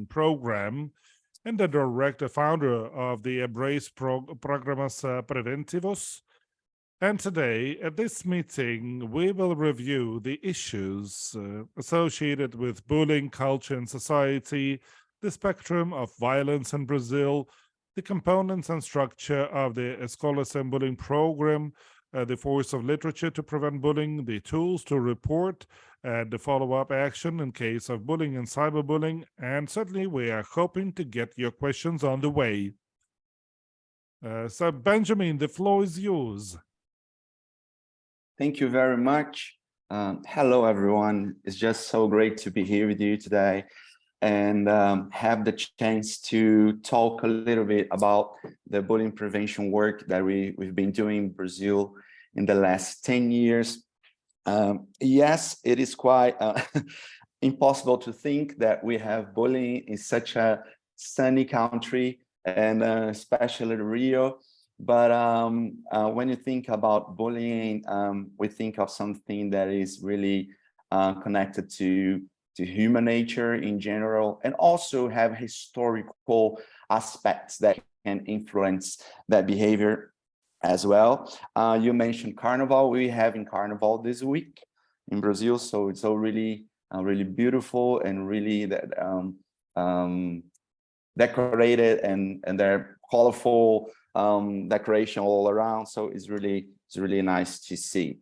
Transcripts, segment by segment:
program and the director founder of the Embrace Programas Preventivos. And today, at this meeting, we will review the issues associated with bullying culture in society, the spectrum of violence in Brazil, the components and structure of the Escola Sem Bullying program, the force of literature to prevent bullying, the tools to report, and the follow-up action in case of bullying and cyberbullying. And certainly, we are hoping to get your questions on the way. So, Benjamin, the floor is yours. Thank you very much. Hello, everyone. It's just so great to be here with you today and have the chance to talk a little bit about the bullying prevention work that we've been doing in Brazil in the last 10 years. Yes, it is quite impossible to think that we have bullying in such a sunny country, and especially Rio. But when you think about bullying, we think of something that is really connected to human nature in general, and also have historical aspects that can influence that behavior as well. You mentioned Carnival. We having Carnival this week in Brazil, so it's all really beautiful and really decorated, and they're colorful decoration all around. So it's really nice to see.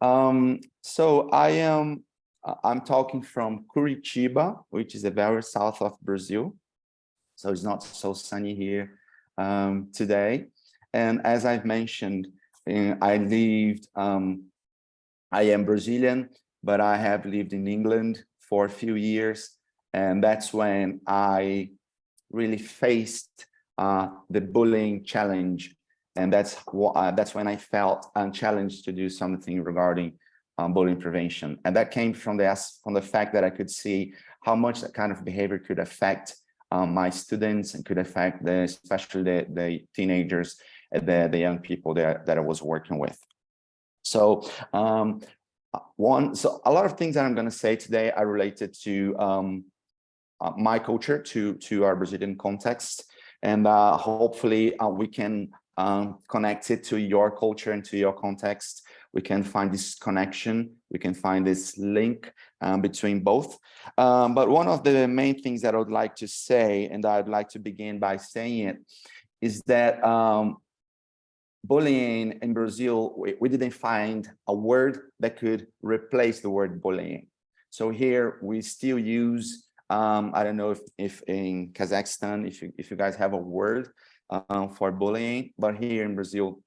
So I'm talking from Curitiba, which is the very south of Brazil. So it's not so sunny here today. And as I've mentioned, I am Brazilian, but I have lived in England for a few years. And that's when I really faced the bullying challenge. And that's when I felt challenged to do something regarding bullying prevention. And that came from the fact that I could see how much that kind of behavior could affect my students and could affect especially the teenagers, the young people that I was working with. So a lot of things that I'm going to say today are related to my culture, to our Brazilian context, and hopefully we can connect it to your culture and to your context. We can find this connection, we can find this link between both. But one of the main things that I would like to say, and I'd like to begin by saying it, is that bullying in Brazil, we didn't find a word that could replace the word bullying. So here we still use, I don't know if in Kazakhstan, if you guys have a word for bullying, but here in Brazil,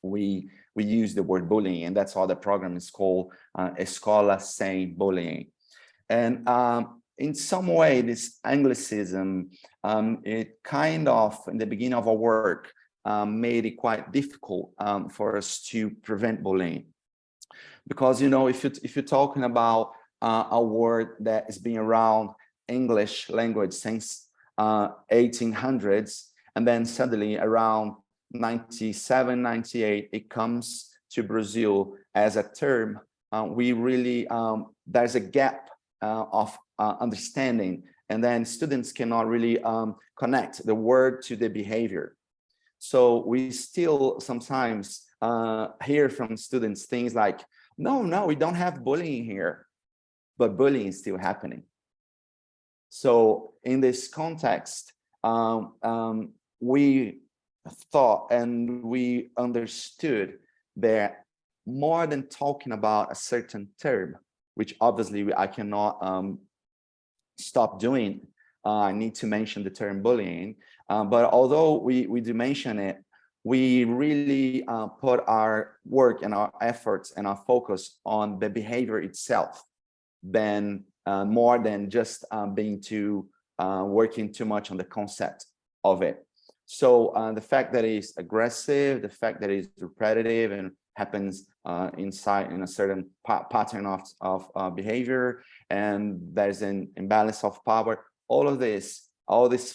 we use the word bullying, and that's why the program is called Escola Sem Bullying. And in some way, this Anglicism, it kind of, in the beginning of our work, made it quite difficult for us to prevent bullying. Because, you know, if you're talking about a word that has been around English language since 1800s, and then suddenly around 97, 98, it comes to Brazil as a term, we really, there's a gap of understanding, and then students cannot really connect the word to the behavior. So we still sometimes hear from students things like, no, we don't have bullying here, but bullying is still happening. So in this context, we thought and we understood that more than talking about a certain term, which obviously I cannot stop doing, I need to mention the term bullying. But although we do mention it, we really put our work and our efforts and our focus on the behavior itself, than more than just working too much on the concept of it. So the fact that it's aggressive, the fact that it's repetitive and happens inside in a certain pattern of behavior, and there's an imbalance of power, all these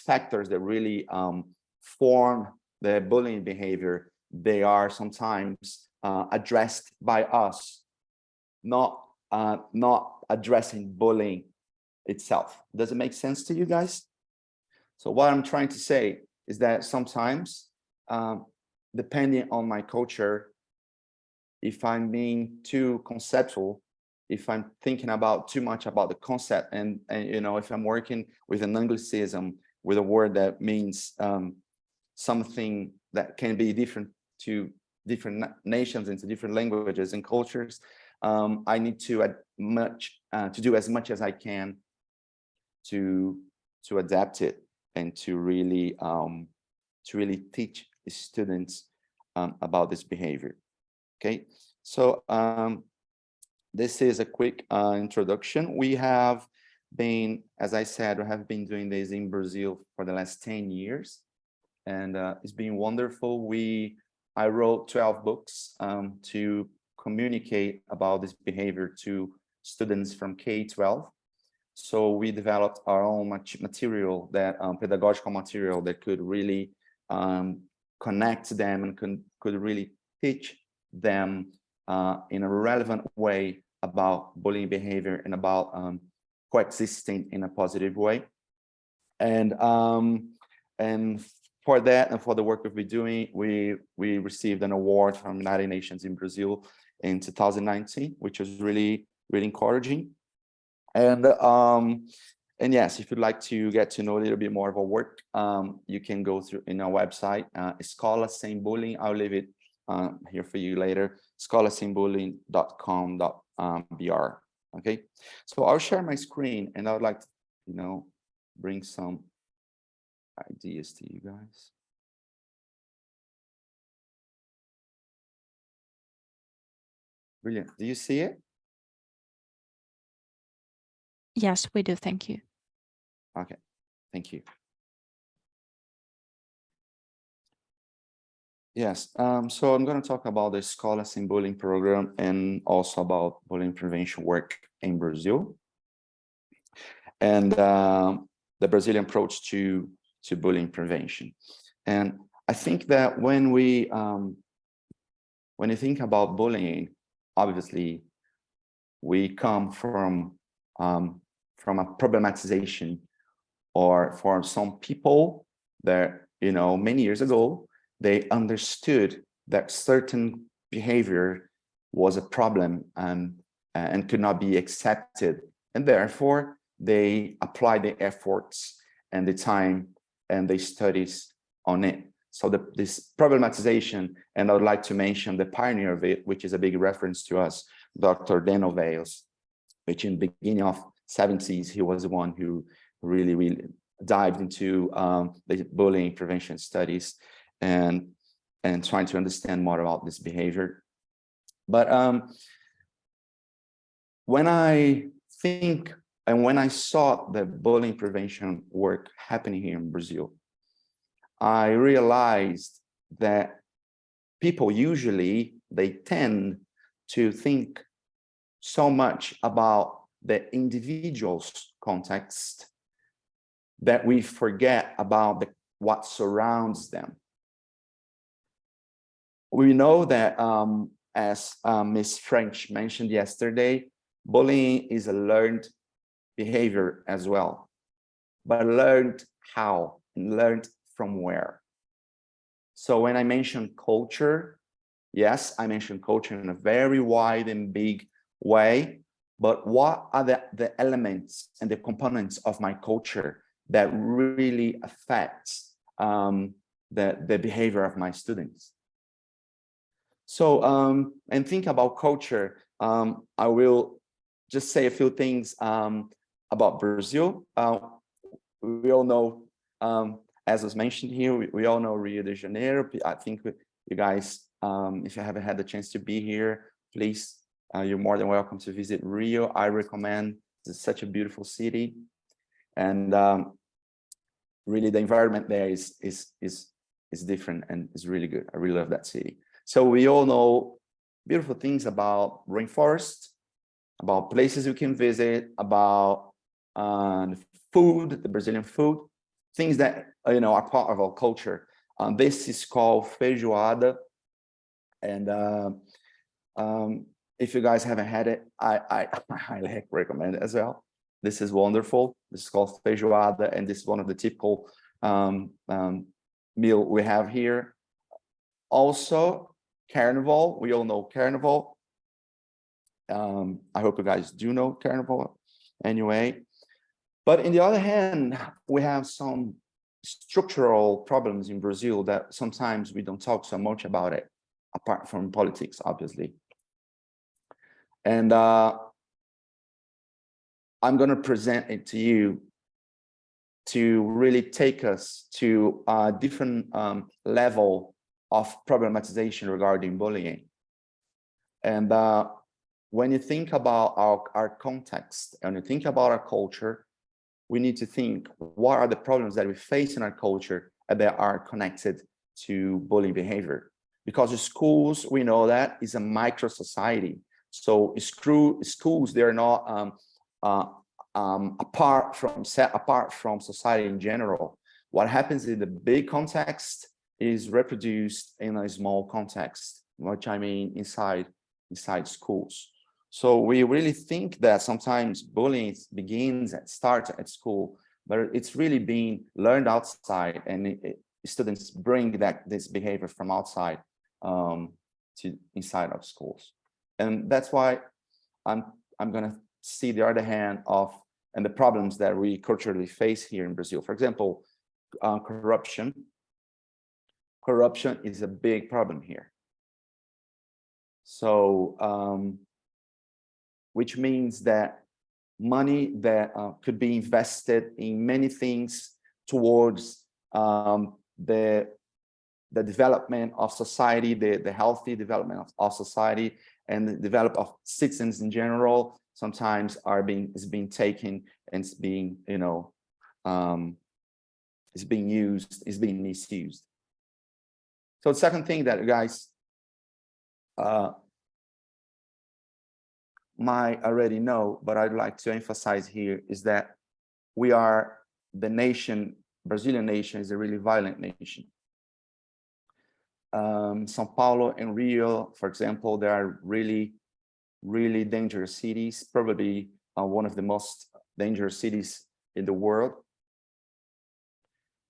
factors that really form the bullying behavior, they are sometimes addressed by us, not addressing bullying itself. Does it make sense to you guys? So what I'm trying to say is that sometimes, depending on my culture, if I'm being too conceptual, if I'm thinking about too much about the concept, and you know, if I'm working with an Anglicism, with a word that means something that can be different to different nations and to different languages and cultures, I need to do as much as I can to adapt it and to really teach the students about this behavior. Okay, so this is a quick introduction. We have been, as I said, we have been doing this in Brazil for the last 10 years, and it's been wonderful. I wrote 12 books to communicate about this behavior to students from K-12. So we developed our own material, that pedagogical material that could really connect them and could really teach them in a relevant way about bullying behavior and about coexisting in a positive way. And for that, and for the work we've been doing, we received an award from United Nations in Brazil in 2019, which was really encouraging. And yes, if you'd like to get to know a little bit more of our work, you can go through in our website, Escola Sem Bullying. I'll leave it here for you later, escolasembullying.com.br. Okay, so I'll share my screen, and I would like to, you know, bring some ideas to you guys. Brilliant. Do you see it? Yes, we do. Thank you. Okay, thank you. Yes, so I'm going to talk about the Escola Sem Bullying program and also about bullying prevention work in Brazil, and the Brazilian approach to bullying prevention. And I think that when you think about bullying, obviously we come from a problematization, or for some people that, you know, many years ago, they understood that certain behavior was a problem and could not be accepted, and therefore they apply the efforts and the time and the studies on it. So this problematization, and I would like to mention the pioneer of it, which is a big reference to us, Dr. Dan Ovales, which in the beginning of 70s, he was the one who really dived into the bullying prevention studies and trying to understand more about this behavior. But when I think and when I saw the bullying prevention work happening here in Brazil, I realized that people usually, they tend to think so much about the individual's context that we forget about what surrounds them. We know that, as Ms. French mentioned yesterday, bullying is a learned behavior as well, but learned how and learned from where. So when I mention culture, yes, I mentioned culture in a very wide and big way, but what are the elements and the components of my culture that really affects the behavior of my students? So, and think about culture, I will just say a few things about Brazil. We all know, as was mentioned here, we all know Rio de Janeiro. I think you guys, if you haven't had the chance to be here, please, you're more than welcome to visit Rio. I recommend. It's such a beautiful city, and really the environment there is different and is really good. I really love that city. So we all know beautiful things about rainforest, about places you can visit, about food, the Brazilian food, things that, you know, are part of our culture. This is called feijoada, and if you guys haven't had it, I highly recommend it as well. This is wonderful. This is called feijoada, and this is one of the typical meal we have here. Also, carnival. We all know carnival. I hope you guys do know carnival anyway. But on the other hand, we have some structural problems in Brazil that sometimes we don't talk so much about it, apart from politics, obviously. And I'm going to present it to you to really take us to a different level of problematization regarding bullying. And when you think about our context and you think about our culture, we need to think, what are the problems that we face in our culture that are connected to bullying behavior? Because the schools, we know that, is a micro society. So schools, they're not apart from society in general. What happens in the big context is reproduced in a small context, which I mean inside schools. So we really think that sometimes bullying starts at school, but it's really being learned outside, and students bring this behavior from outside to inside of schools. And that's why I'm going to see the other hand of and the problems that we culturally face here in Brazil. For example, corruption. Corruption is a big problem here. So, which means that money that could be invested in many things towards the development of society, the healthy development of society, and the development of citizens in general, sometimes is being taken and it's being, is being misused. So the second thing that you guys might already know, but I'd like to emphasize here, is that Brazilian nation is a really violent nation. São Paulo and Rio, for example, they are really, really dangerous cities, probably one of the most dangerous cities in the world.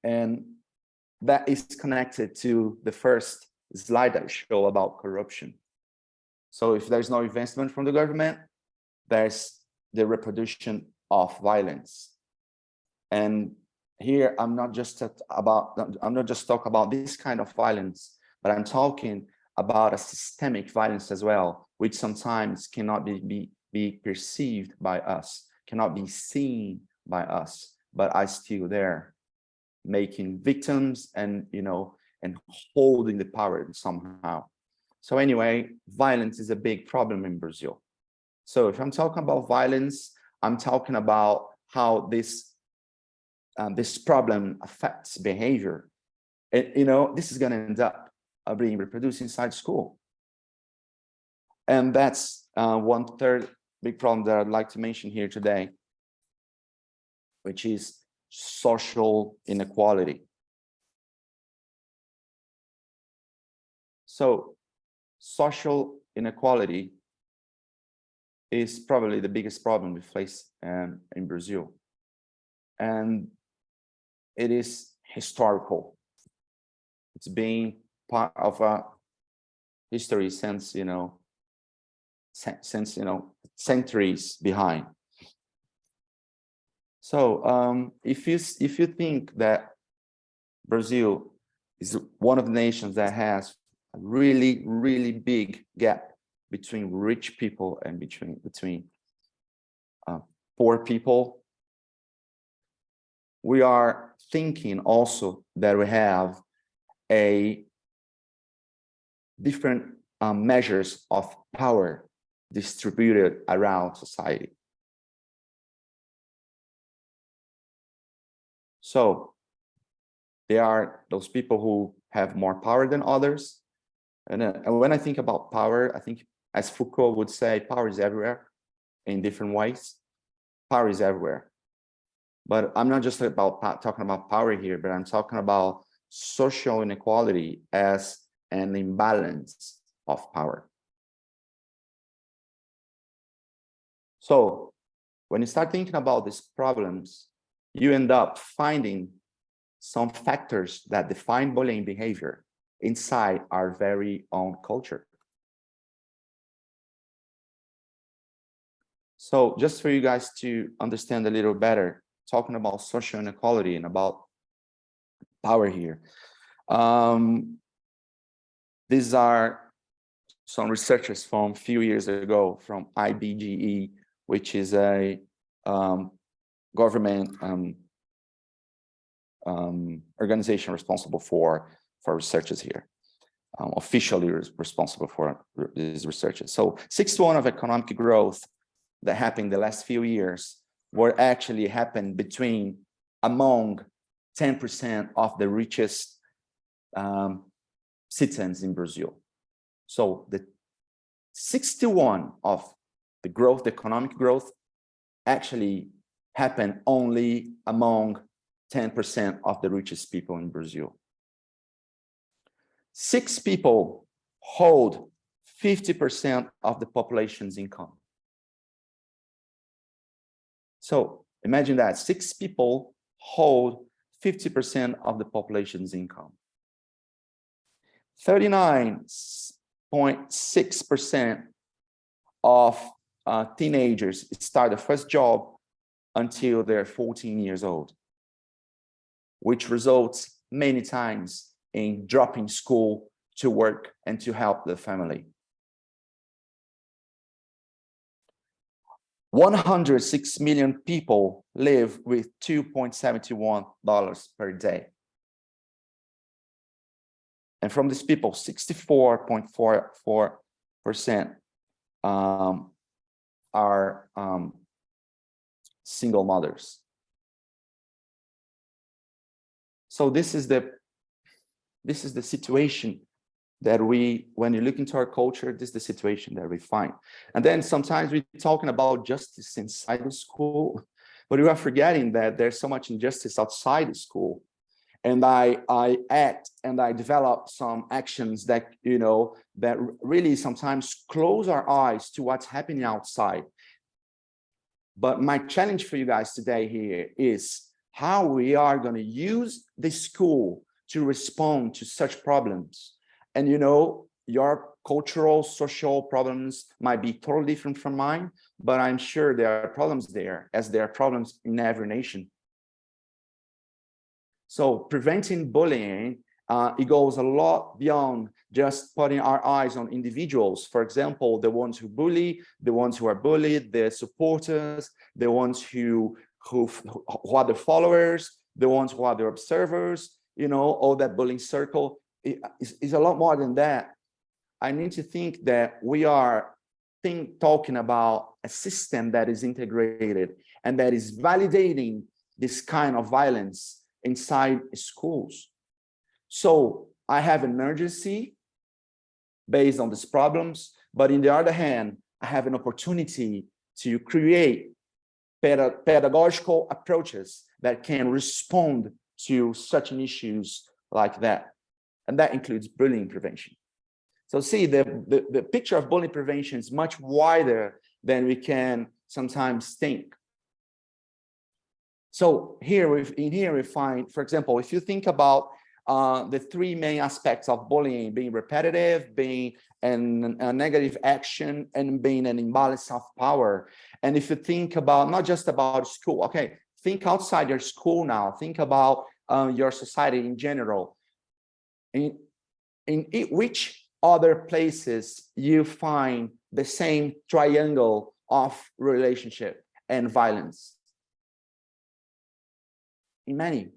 And that is connected to the first slide I show about corruption. So if there's no investment from the government, there's the reproduction of violence. And here I'm not just talking about this kind of violence, but I'm talking about a systemic violence as well, which sometimes cannot be perceived by us, cannot be seen by us, but are still there, making victims and and holding the power somehow. So anyway, violence is a big problem in Brazil. So if I'm talking about violence, I'm talking about how this problem affects behavior. And, this is going to end up being reproduced inside school. And that's one third big problem that I'd like to mention here today, which is social inequality. So social inequality is probably the biggest problem we face in Brazil. And it is historical. It's been part of a history since centuries behind. So if you think that Brazil is one of the nations that has a really, really big gap between rich people and between poor people, we are thinking also that we have a different measures of power distributed around society. So there are those people who have more power than others. And when I think about power, I think, as Foucault would say, power is everywhere in different ways. Power is everywhere. But I'm not just talking about power here, but I'm talking about social inequality as an imbalance of power. So when you start thinking about these problems, you end up finding some factors that define bullying behavior inside our very own culture. So just for you guys to understand a little better, talking about social inequality and about power here. These are some researchers from a few years ago from IBGE, which is a government organization responsible for researchers here, officially responsible for these researchers. So 61 of economic growth that happened the last few years were actually happened among 10% of the richest citizens in Brazil. So the 61 of the growth, the economic growth, actually happened only among 10% of the richest people in Brazil. 6 people hold 50% of the population's income. So imagine that 6 people hold 50% of the population's income. 39.6% of teenagers start the first job until they're 14 years old, which results many times in dropping school to work and to help the family. 106 million people live with $2.71 per day. And from these people, 64.44% are single mothers. So this is the situation that when you look into our culture, this is the situation that we find. And then sometimes we're talking about justice inside the school, but we are forgetting that there's so much injustice outside the school. And I act and I develop some actions that, that really sometimes close our eyes to what's happening outside. But my challenge for you guys today here is how we are going to use the school to respond to such problems. And your cultural, social problems might be totally different from mine, but I'm sure there are problems there, as there are problems in every nation. So preventing bullying, it goes a lot beyond just putting our eyes on individuals. For example, the ones who bully, the ones who are bullied, their supporters, the ones who are the followers, the ones who are the observers, all that bullying circle. Is a lot more than that. I need to think that we are talking about a system that is integrated and that is validating this kind of violence inside schools. So I have an urgency based on these problems, but on the other hand, I have an opportunity to create pedagogical approaches that can respond to such issues like that. And that includes bullying prevention. So see, the picture of bullying prevention is much wider than we can sometimes think. So here we find, for example, if you think about the 3 main aspects of bullying, being repetitive, being a negative action, and being an imbalance of power. And if you think about not just about school, okay, think outside your school now, think about your society in general. In which other places you find the same triangle of relationship and violence? In many.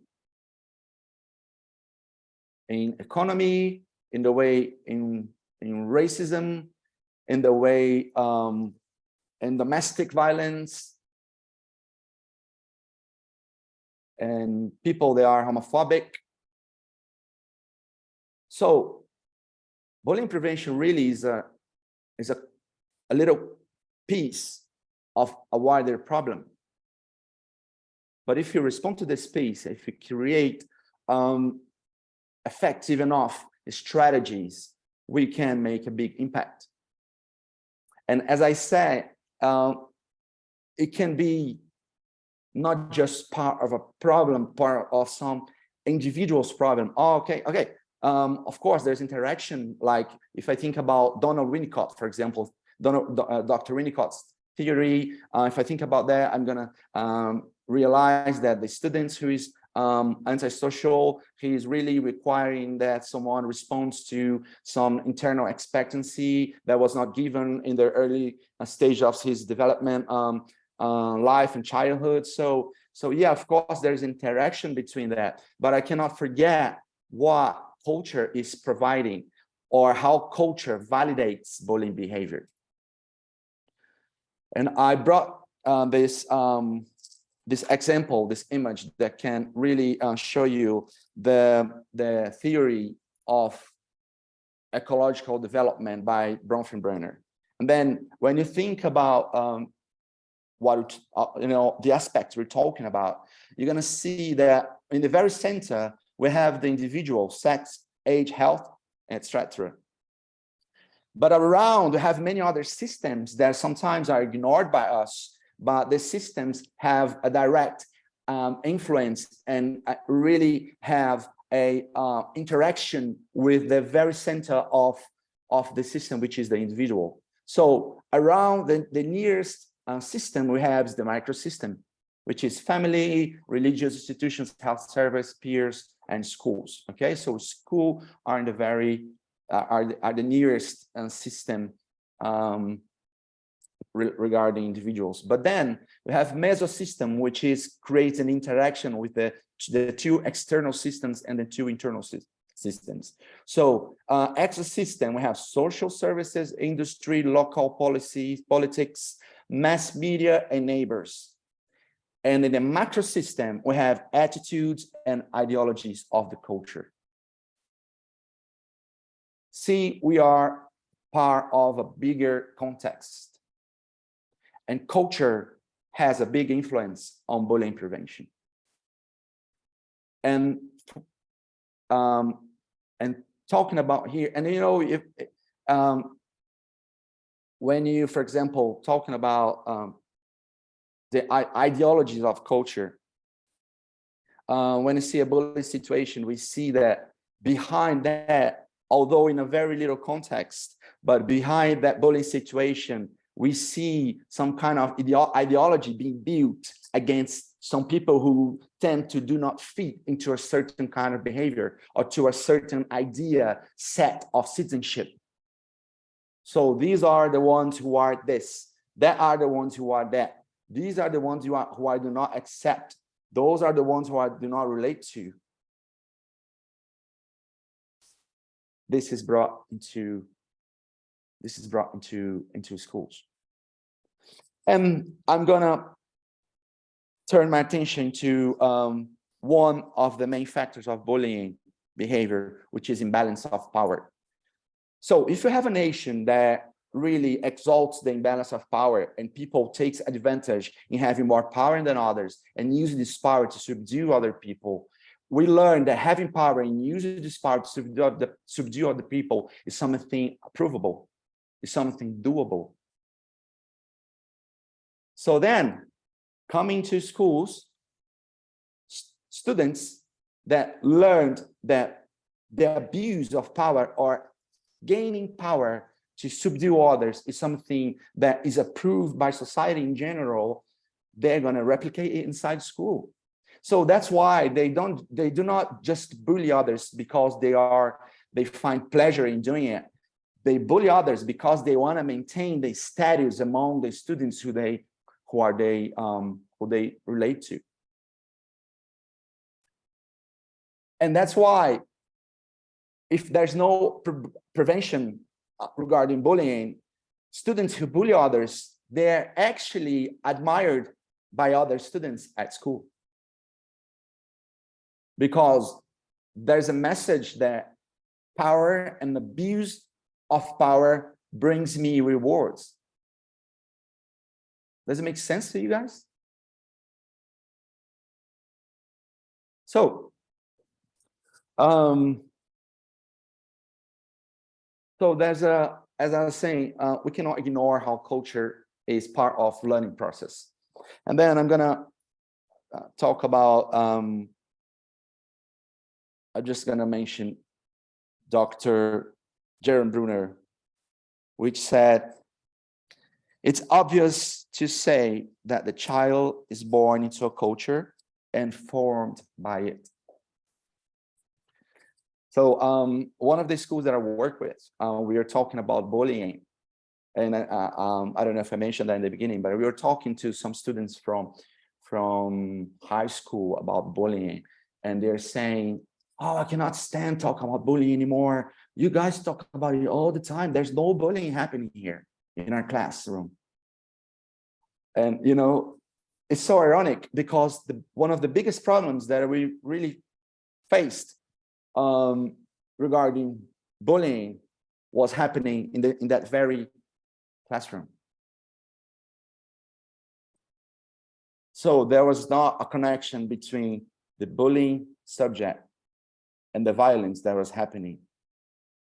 In economy, in the way in racism, in the way in domestic violence, and people that are homophobic. So bullying prevention really is a little piece of a wider problem. But if you respond to this piece, if you create effective enough strategies, we can make a big impact. And as I said, it can be not just part of a problem, part of some individual's problem. Oh, okay. Of course, there's interaction. Like if I think about Donald Winnicott, for example, Dr. Winnicott's theory. If I think about that, I'm gonna realize that the students who is antisocial, he is really requiring that someone responds to some internal expectancy that was not given in the early stage of his development, life and childhood. So yeah, of course, there's interaction between that, but I cannot forget what culture is providing or how culture validates bullying behavior. And I brought this example, this image that can really show you the theory of ecological development by Bronfenbrenner. And then when you think about what the aspects we're talking about, you're going to see that in the very center we have the individual, sex, age, health, etc. But around we have many other systems that sometimes are ignored by us, but the systems have a direct influence and really have a interaction with the very center of the system, which is the individual. So around the nearest system we have is the microsystem, which is family, religious institutions, health service, peers, and schools. Okay, so school are in the very are the nearest system regarding individuals. But then we have mesosystem, which is creates an interaction with the two external systems and the two internal systems. So exosystem, we have social services, industry, local policies, politics, mass media, and neighbors. And in the macro system, we have attitudes and ideologies of the culture. See, we are part of a bigger context, and culture has a big influence on bullying prevention. And talking about here, and if when you, for example, talking about the ideologies of culture, when you see a bullying situation, we see that behind that, although in a very little context, but behind that bullying situation, we see some kind of ideology being built against some people who tend to do not fit into a certain kind of behavior or to a certain idea set of citizenship. So these are the ones who are this, that are the ones who are that. These are the ones who I do not accept. Those are the ones who I do not relate to. This is brought into schools. And I'm gonna turn my attention to one of the main factors of bullying behavior, which is imbalance of power. So if you have a nation that really exalts the imbalance of power and people takes advantage in having more power than others and using this power to subdue other people, we learn that having power and using this power to subdue other people is something provable, is something doable. So then, coming to schools, students that learned that the abuse of power or gaining power to subdue others is something that is approved by society in general, they're going to replicate it inside school. So that's why they do not just bully others because they find pleasure in doing it. They bully others because they want to maintain the status among the students who they relate to. And that's why if there's no prevention regarding bullying, students who bully others, they're actually admired by other students at school. Because there's a message that power and abuse of power brings me rewards. Does it make sense to you guys? So, there's as I was saying, we cannot ignore how culture is part of learning process. And then I'm gonna talk about, I'm just gonna mention Dr. Jaron Bruner, which said, it's obvious to say that the child is born into a culture and formed by it. So one of the schools that I work with, we are talking about bullying. And I don't know if I mentioned that in the beginning, but we were talking to some students from high school about bullying. And they're saying, oh, I cannot stand talking about bullying anymore. You guys talk about it all the time. There's no bullying happening here in our classroom. And, you know, it's so ironic because one of the biggest problems that we really faced regarding bullying was happening in that very classroom. So there was not a connection between the bullying subject and the violence that was happening,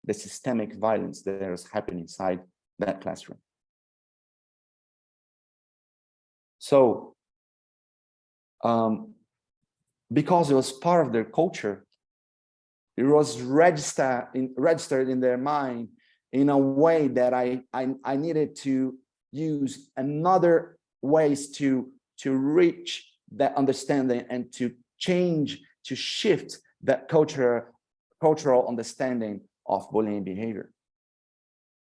the systemic violence that was happening inside that classroom. So because it was part of their culture, it was registered in their mind in a way that I needed to use another ways to reach that understanding and to change, to shift that cultural understanding of bullying behavior.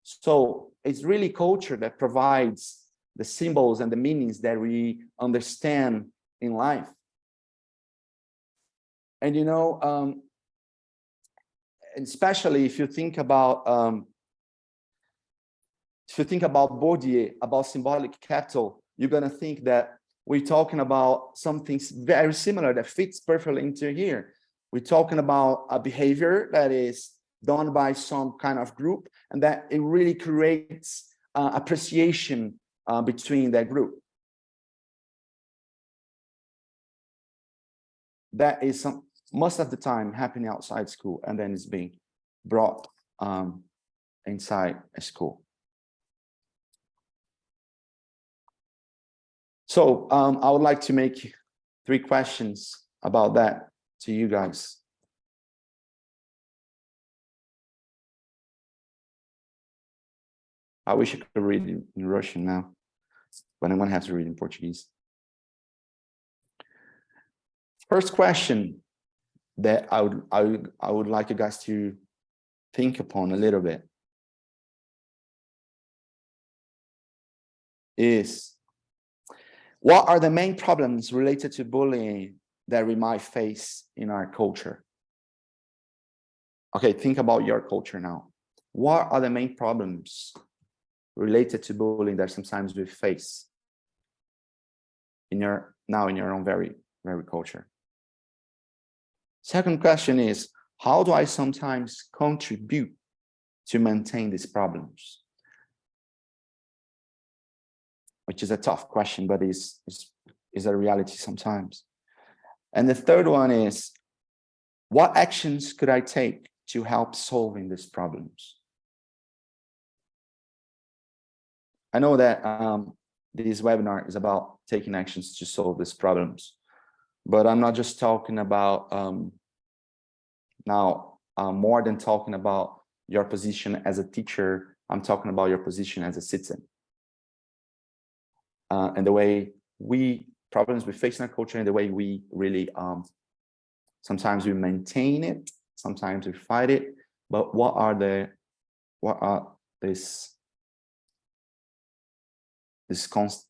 So it's really culture that provides the symbols and the meanings that we understand in life. And you know, especially if you think about Bourdieu, about symbolic capital, you're going to think that we're talking about something very similar that fits perfectly into here. We're talking about a behavior that is done by some kind of group, and that it really creates appreciation between that group. That is most of the time happening outside school, and then it's being brought inside a school. So I would like to make 3 questions about that to you guys. I wish I could read in Russian now, but I'm going to have to read in Portuguese. First question that I would like you guys to think upon a little bit is, what are the main problems related to bullying that we might face in our culture? Okay, think about your culture now. What are the main problems related to bullying that sometimes we face in your own very culture? Second question is, how do I sometimes contribute to maintain these problems? Which is a tough question, but is a reality sometimes. And the third one is, what actions could I take to help solving these problems? I know that this webinar is about taking actions to solve these problems, but I'm not just talking about more than talking about your position as a teacher. I'm talking about your position as a citizen. And the way problems we face in our culture, and the way we really, sometimes we maintain it, sometimes we fight it, but what are this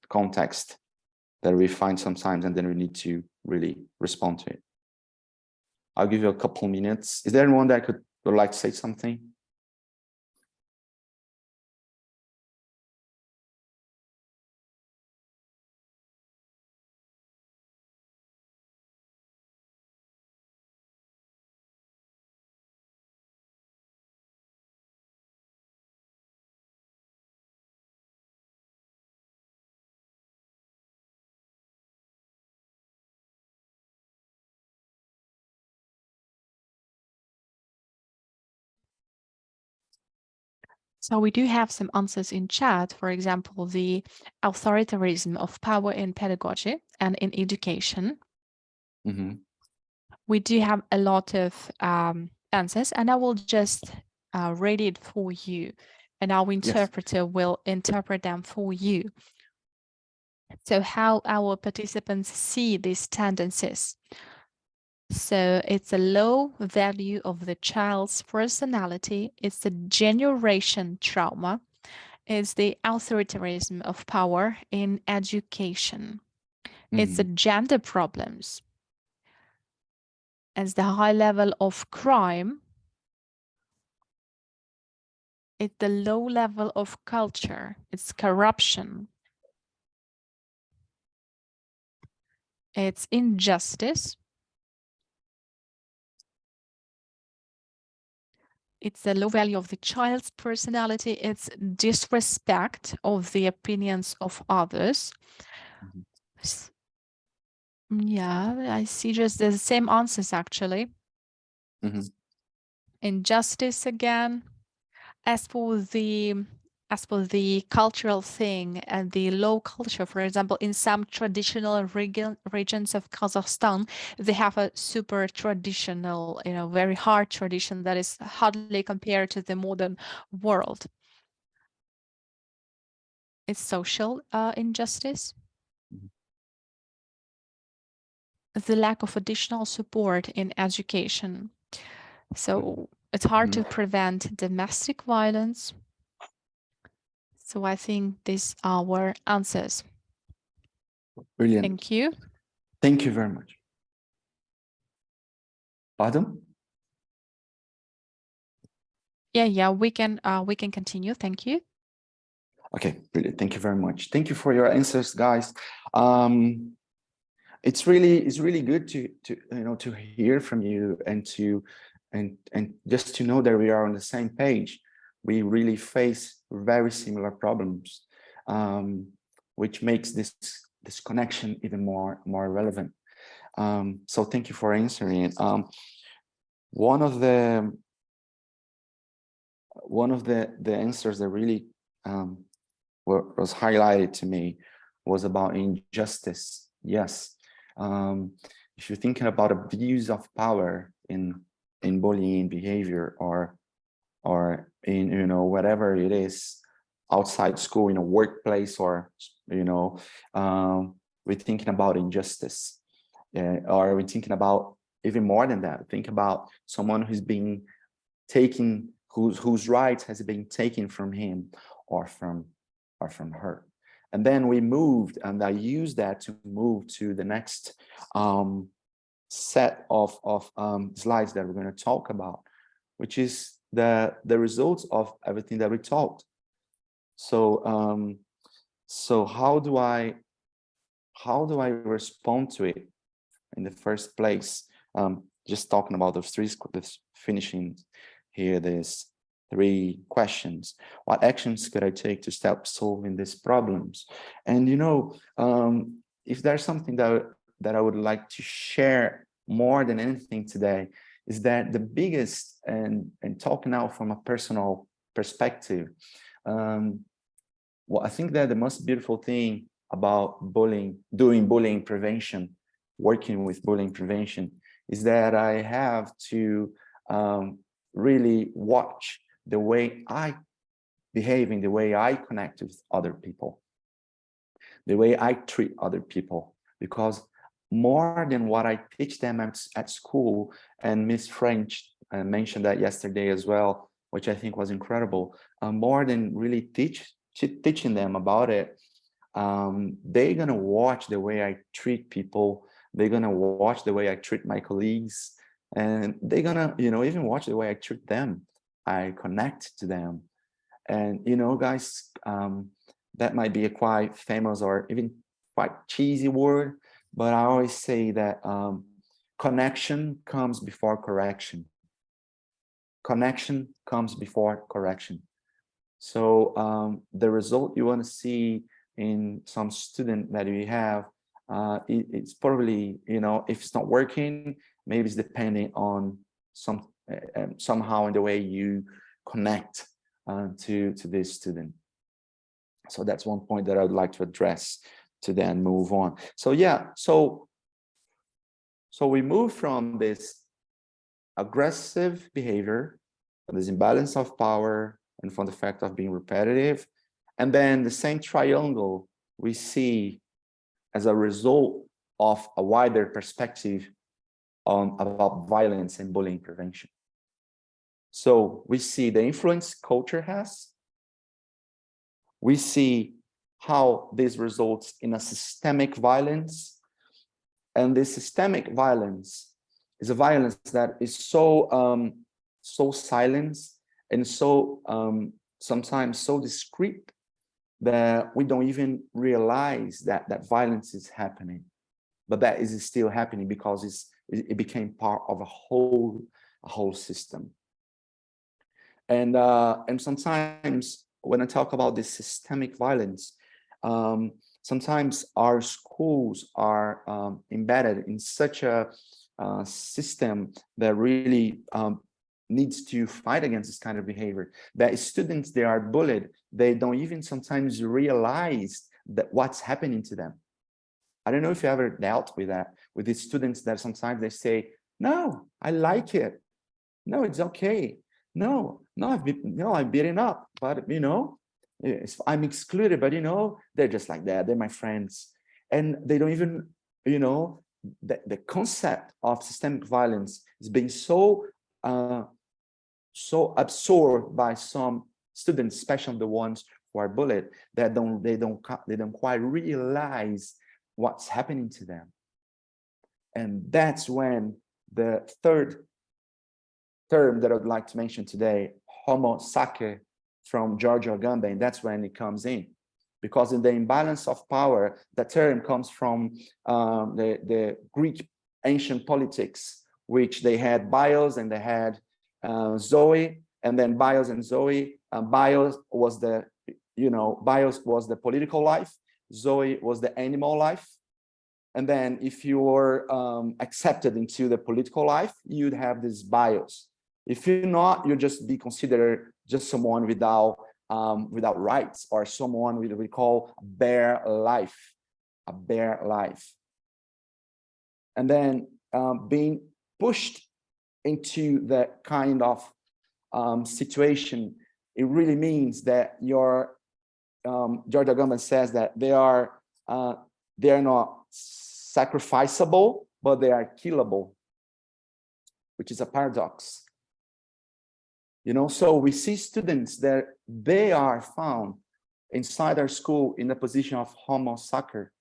context that we find sometimes, and then we need to really respond to it. I'll give you a couple minutes. Is there anyone that would like to say something? So we do have some answers in chat. For example, the authoritarianism of power in pedagogy and in education. We do have a lot of answers, and I will just read it for you, and our interpreter will interpret them for you. So how our participants see these tendencies. So it's a low value of the child's personality. It's a generation trauma. It's the authoritarianism of power in education. It's the gender problems. It's the high level of crime. It's the low level of culture. It's corruption. It's injustice. It's the low value of the child's personality. It's disrespect of the opinions of others. Yeah, I see just the same answers actually. Injustice again. As for the cultural thing and the low culture, for example, in some traditional regions of Kazakhstan, they have a super traditional, very hard tradition that is hardly compared to the modern world. It's social injustice. The lack of additional support in education. So it's hard to prevent domestic violence. So I think these are our answers. Brilliant. Thank you. Thank you very much. Pardon? Yeah, we can continue. Thank you. Okay, brilliant. Thank you very much. Thank you for your answers, guys. It's really good to hear from you and just to know that we are on the same page. We really face very similar problems, which makes this connection even more relevant. So thank you for answering. One of the answers that really was highlighted to me was about injustice. Yes, if you're thinking about abuse of power in bullying behavior or in whatever it is, outside school, in a workplace, or we're thinking about injustice, or we're thinking about even more than that. Think about someone who's being taken, whose rights has been taken from him or from her. And then we moved, and I used that to move to the next set of slides that we're going to talk about, which is the results of everything that we talked. So so how do I respond to it in the first place? Just talking about those finishing here, there's 3 questions. What actions could I take to start solving these problems? And if there's something that I would like to share more than anything today, is that the biggest, and talking now from a personal perspective, well, I think that the most beautiful thing about doing bullying prevention, working with bullying prevention, is that I have to really watch the way I behave, in the way I connect with other people, the way I treat other people, because more than what I teach them at school, and Miss French mentioned that yesterday as well, which I think was incredible, more than really teaching them about it, they're gonna watch the way I treat people, they're gonna watch the way I treat my colleagues, and they're gonna even watch the way I treat them, I connect to them. And guys, that might be a quite famous or even quite cheesy word, but I always say that connection comes before correction. Connection comes before correction. So the result you want to see in some student that you have, it's probably, if it's not working, maybe it's depending on somehow in the way you connect to this student. So that's one point that I would like to address to then move on. So yeah, so we move from this aggressive behavior, this imbalance of power, and from the fact of being repetitive. And then the same triangle we see as a result of a wider perspective about violence and bullying prevention. So we see the influence culture has. We see how this results in a systemic violence. And this systemic violence is a violence that is so silent and so sometimes so discreet that we don't even realize that violence is happening, but that is still happening because it became part of a whole system. And sometimes when I talk about this systemic violence, sometimes our schools are embedded in such a system that really needs to fight against this kind of behavior, that students, they are bullied, they don't even sometimes realize that what's happening to them. I don't know if you ever dealt with that, with these students that sometimes they say, no, I like it. No, it's okay. No, I'm beaten up, but I'm excluded, but they're just like that. They're my friends. And they don't even, the concept of systemic violence is being so absorbed by some students, especially the ones who are bullied, that they don't quite realize what's happening to them. And that's when the third term that I'd like to mention today, homo sacer, from George Agamben, that's when it comes in. Because in the imbalance of power, the term comes from the Greek ancient politics, which they had bios and they had Zoe, and then bios and Zoe. Bios was the political life. Zoe was the animal life. And then if you were accepted into the political life, you'd have this bios. If you're not, you'd just be considered just someone without rights, or someone with what we call a bare life. And then being pushed into that kind of situation, it really means that George Agamben says that they are not sacrificable, but they are killable, which is a paradox. So we see students that they are found inside our school in the position of homo sacer,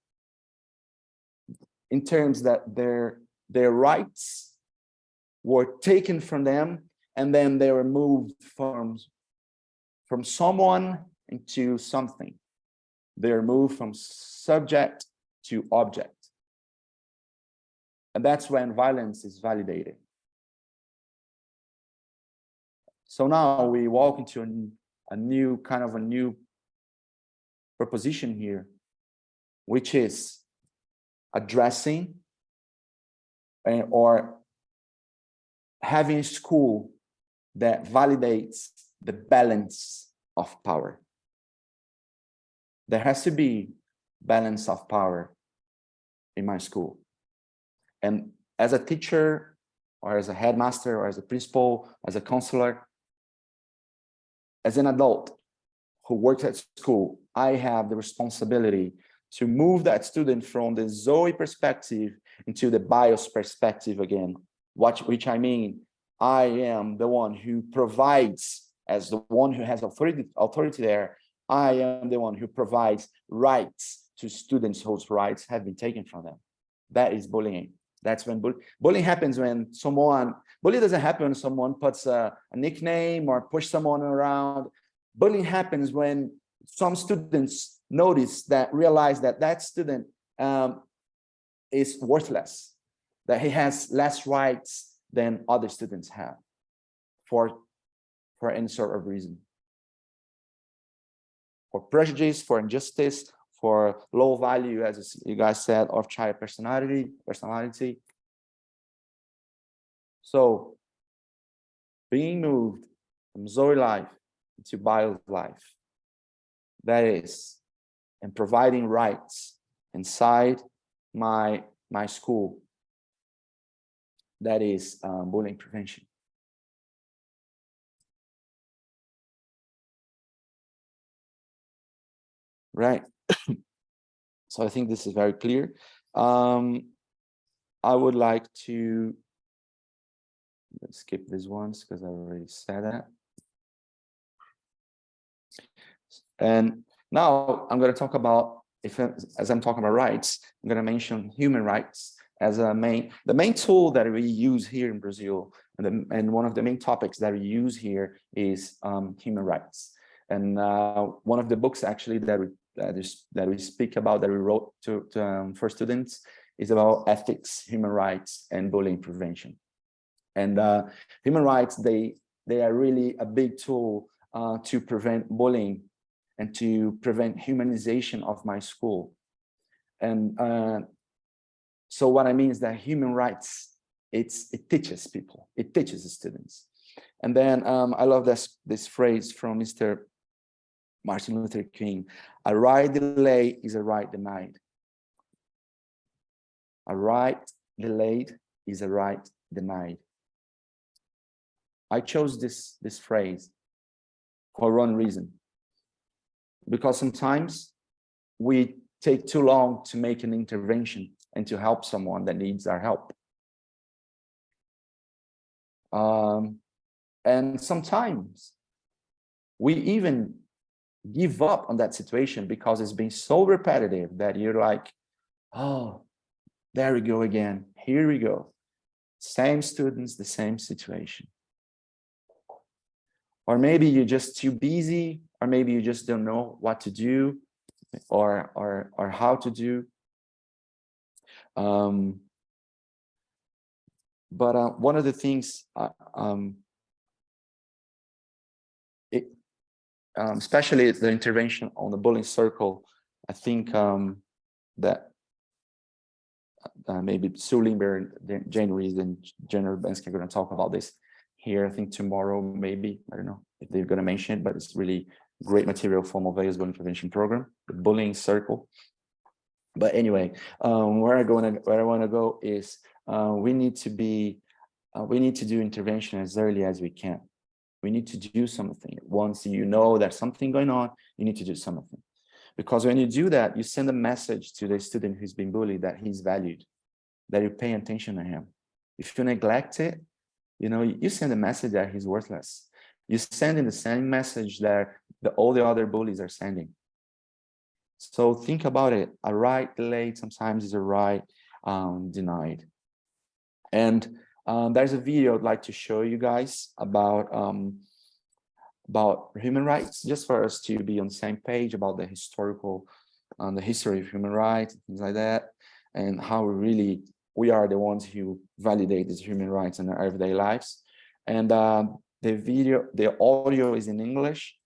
in terms that their rights were taken from them, and then they were moved from someone into something. They are moved from subject to object. And that's when violence is validated. So now we walk into a new proposition here, which is addressing or having a school that validates the balance of power. There has to be balance of power in my school. And as a teacher, or as a headmaster, or as a principal, as a counselor, as an adult who works at school, I have the responsibility to move that student from the Zoe perspective into the bios perspective again, which I mean, I am the one who provides, as the one who has authority there, I am the one who provides rights to students whose rights have been taken from them. That is bullying. That's when bullying happens, when bullying doesn't happen when someone puts a nickname or push someone around. Bullying happens when some students realize that student is worthless, that he has less rights than other students have for any sort of reason. For prejudice, for injustice, for low value, as you guys said, of child personality. So being moved from Zoe life into biolife. That is, and providing rights inside my school. That is bullying prevention. Right. So I think this is very clear. I would like to skip these ones because I already said that. And now I'm going to talk about, as I'm talking about rights, I'm going to mention human rights as the main tool that we use here in Brazil, and one of the main topics that we use here is human rights. And one of the books actually that we speak about, that we wrote for students, is about ethics, human rights, and bullying prevention. And human rights, they are really a big tool to prevent bullying and to prevent humanization of my school. And so what I mean is that human rights, it teaches people, it teaches the students. And then I love this phrase from Mr. Martin Luther King: a right delayed is a right denied. A right delayed is a right denied. I chose this phrase for one reason, because sometimes we take too long to make an intervention and to help someone that needs our help. And sometimes we even give up on that situation because it's been so repetitive that you're like, oh, there we go again. Here we go. Same students, the same situation. Or maybe you're just too busy, or maybe you just don't know what to do or how to do. But one of the things, especially the intervention on the bullying circle, I think that maybe Sue Lindbergh and Jane Rees and General Bensky are going to talk about this here. I think tomorrow, maybe, I don't know if they're going to mention it, but it's really great material from Oveio's bullying prevention program, the bullying circle. But anyway, where I want to go is we need to do intervention as early as we can. We need to do something. Once you know there's something going on, you need to do something. Because when you do that, you send a message to the student who's been bullied that he's valued, that you pay attention to him. If you neglect it, you send a message that he's worthless. You send in the same message that all the other bullies are sending. So think about it. A right delayed sometimes is a right denied. And there's a video I'd like to show you guys about human rights, just for us to be on the same page about the history of human rights, things like that, and how we are the ones who validate these human rights in our everyday lives. And the audio is in English.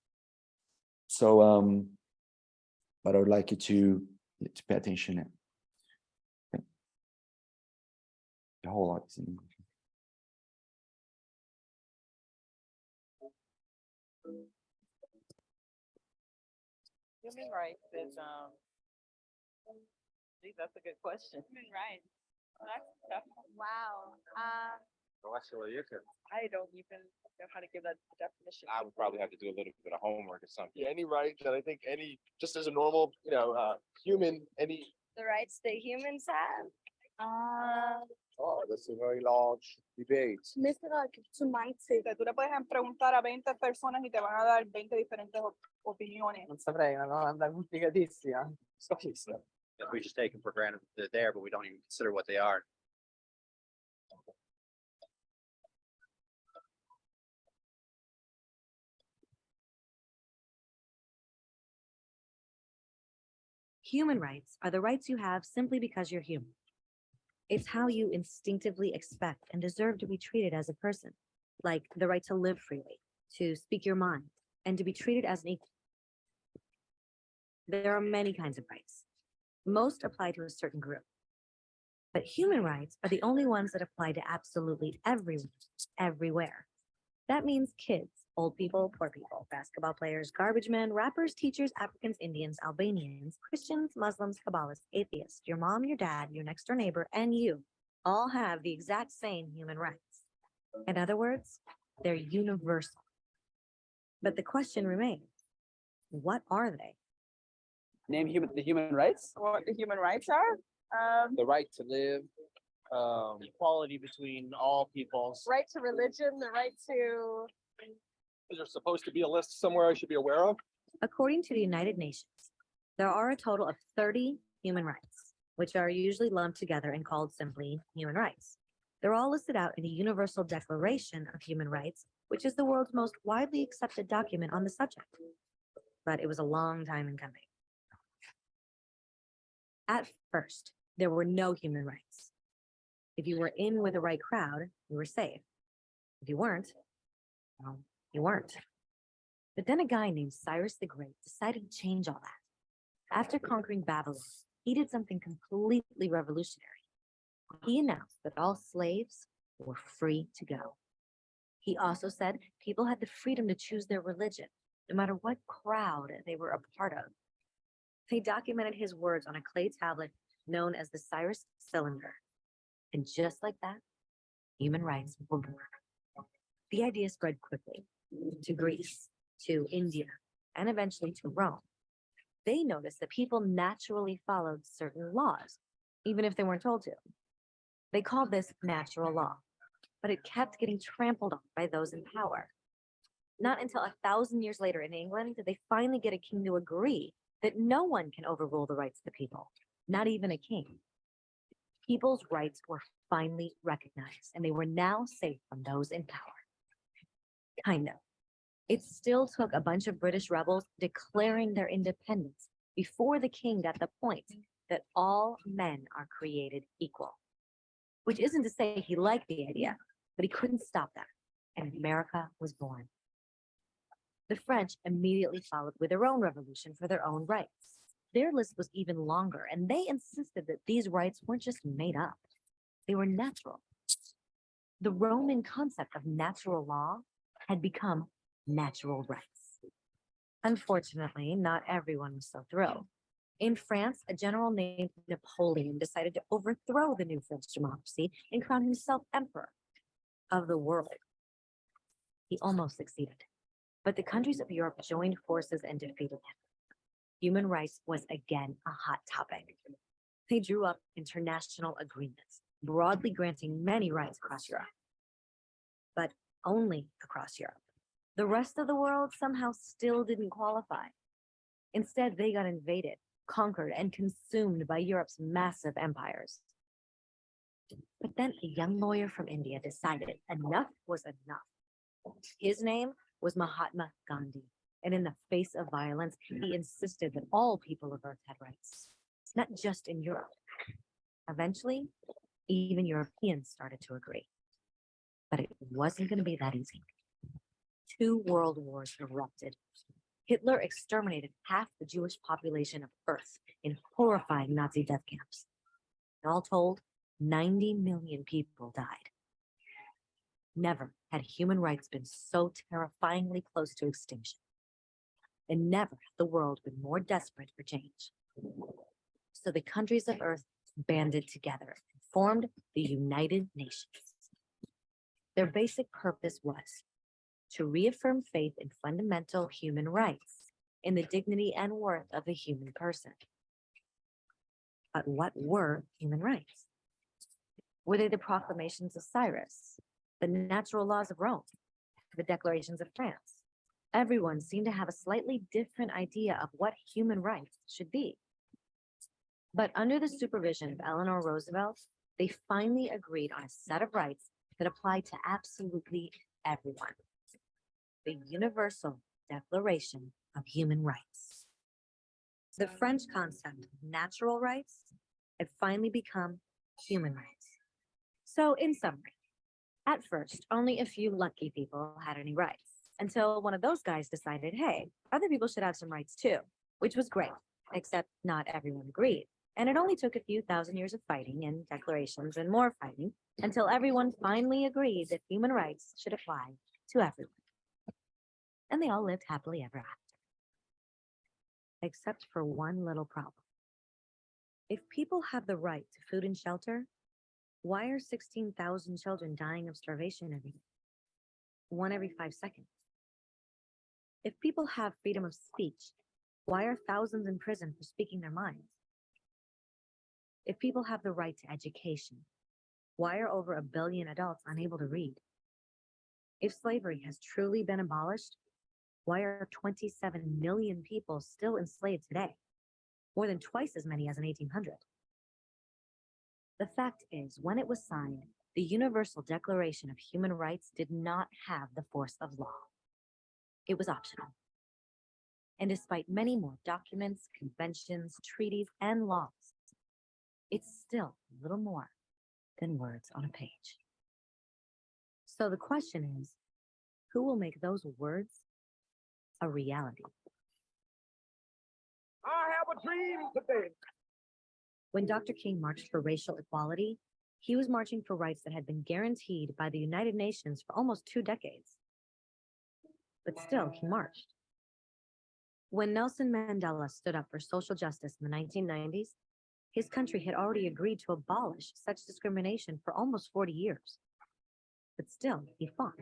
So, but I would like you to pay attention. Okay. The whole lot is in English. Human rights is geez, that's a good question. Human rights. Wow. I don't even know how to give that a definition. I would probably have to do a little bit of homework or something. Yeah, any right that I think just as a normal, human, The rights that humans have. oh, that's a very large debate. To mindset. Tú le puedes preguntar a 20 personas y te van a dar 20 diferentes opiniones. Non saprei, una domanda complicatissima. If we just take them for granted that they're there, but we don't even consider what they are. Human rights are the rights you have simply because you're human. It's how you instinctively expect and deserve to be treated as a person, like the right to live freely, to speak your mind, and to be treated as an equal. There are many kinds of rights. Most apply to a certain group. But human rights are the only ones that apply to absolutely everyone, everywhere. That means kids, Old people, poor people, basketball players, garbage men, rappers, teachers, Africans, Indians, Albanians, Christians, Muslims, Kabbalists, atheists, your mom, your dad, your next door neighbor, and you all have the exact same human rights. In other words, they're universal. But the question remains, what are they? Name the human rights. What the human rights are? The right to live. Equality between all peoples. Right to religion, the right to. Is there supposed to be a list somewhere I should be aware of? According to the United Nations, there are a total of 30 human rights, which are usually lumped together and called simply human rights. They're all listed out in the Universal Declaration of Human Rights, which is the world's most widely accepted document on the subject. But it was a long time in coming. At first, there were no human rights. If you were in with the right crowd, you were safe. If you weren't, well, you weren't. But then a guy named Cyrus the Great decided to change all that. After conquering Babylon, he did something completely revolutionary. He announced that all slaves were free to go. He also said people had the freedom to choose their religion, no matter what crowd they were a part of. They documented his words on a clay tablet known as the Cyrus Cylinder. And just like that, human rights were born. The idea spread quickly to Greece, to India, and eventually to Rome. They noticed that people naturally followed certain laws, even if they weren't told to. They called this natural law, but it kept getting trampled on by those in power. Not until 1,000 years later in England did they finally get a king to agree that no one can overrule the rights of the people, not even a king. People's rights were finally recognized, and they were now safe from those in power. Kind of. It still took a bunch of British rebels declaring their independence before the king got the point that all men are created equal. Which isn't to say he liked the idea, but he couldn't stop that, and America was born. The French immediately followed with their own revolution for their own rights. Their list was even longer, and they insisted that these rights weren't just made up. They were natural. The Roman concept of natural law had become natural rights. Unfortunately, not everyone was so thrilled. In France, a general named Napoleon decided to overthrow the new French democracy and crown himself emperor of the world. He almost succeeded, but the countries of Europe joined forces and defeated him. Human rights was again a hot topic. They drew up international agreements, broadly granting many rights across Europe, but only across Europe. The rest of the world somehow still didn't qualify. Instead, they got invaded, conquered, and consumed by Europe's massive empires. But then a young lawyer from India decided enough was enough. His name was Mahatma Gandhi, and in the face of violence, he insisted that all people of Earth had rights, not just in Europe. Eventually, even Europeans started to agree. But it wasn't going to be that easy. 2 world wars erupted. Hitler exterminated half the Jewish population of Earth in horrifying Nazi death camps. And all told, 90 million people died. Never had human rights been so terrifyingly close to extinction. And never had the world been more desperate for change. So the countries of Earth banded together and formed the United Nations. Their basic purpose was to reaffirm faith in fundamental human rights, in the dignity and worth of the human person. But what were human rights? Were they the proclamations of Cyrus, the natural laws of Rome, the declarations of France? Everyone seemed to have a slightly different idea of what human rights should be. But under the supervision of Eleanor Roosevelt, they finally agreed on a set of rights that applied to absolutely everyone. The Universal Declaration of Human Rights. The French concept of natural rights had finally become human rights. So in summary, at first, only a few lucky people had any rights, until one of those guys decided, hey, other people should have some rights too, which was great, except not everyone agreed. And it only took a few thousand years of fighting and declarations and more fighting until everyone finally agreed that human rights should apply to everyone. and they all lived happily ever after. Except for one little problem. If people have the right to food and shelter, why are 16,000 children dying of starvation every day? 1 every 5 seconds. If people have freedom of speech, why are thousands in prison for speaking their minds? If people have the right to education, why are over 1 billion adults unable to read? If slavery has truly been abolished, why are 27 million people still enslaved today? More than twice as many as in 1800. The fact is, when it was signed, the Universal Declaration of Human Rights did not have the force of law. It was optional. And despite many more documents, conventions, treaties, and laws, it's still little more than words on a page. So the question is, who will make those words a reality? I have a dream today. When Dr. King marched for racial equality, he was marching for rights that had been guaranteed by the United Nations for almost 2 decades. But still, he marched. When Nelson Mandela stood up for social justice in the 1990s, his country had already agreed to abolish such discrimination for almost 40 years. But still, he fought.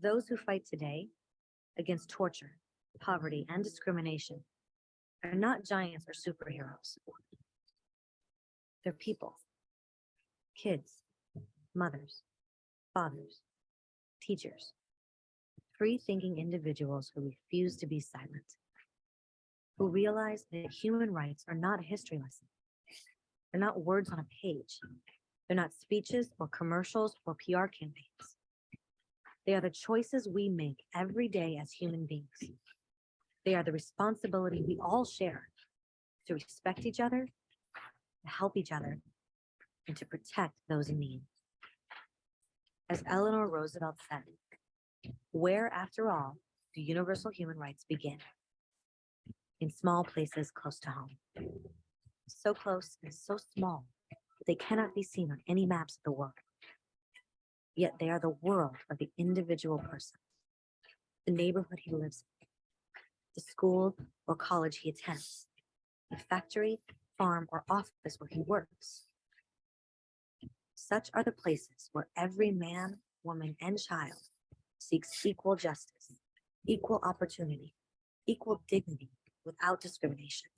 Those who fight today against torture, poverty, and discrimination are not giants or superheroes. They're people. Kids, mothers, fathers, teachers, free-thinking individuals who refuse to be silent, who realize that human rights are not a history lesson. They're not words on a page. They're not speeches or commercials or PR campaigns. They are the choices we make every day as human beings. They are the responsibility we all share to respect each other, to help each other, and to protect those in need. As Eleanor Roosevelt said, where, after all, do universal human rights begin? In small places close to home. So close and so small that they cannot be seen on any maps of the world. Yet they are the world of the individual person, the neighborhood he lives in, the school or college he attends, the factory, farm, or office where he works. Such are the places where every man, woman, and child seeks equal justice, equal opportunity, equal dignity without discrimination.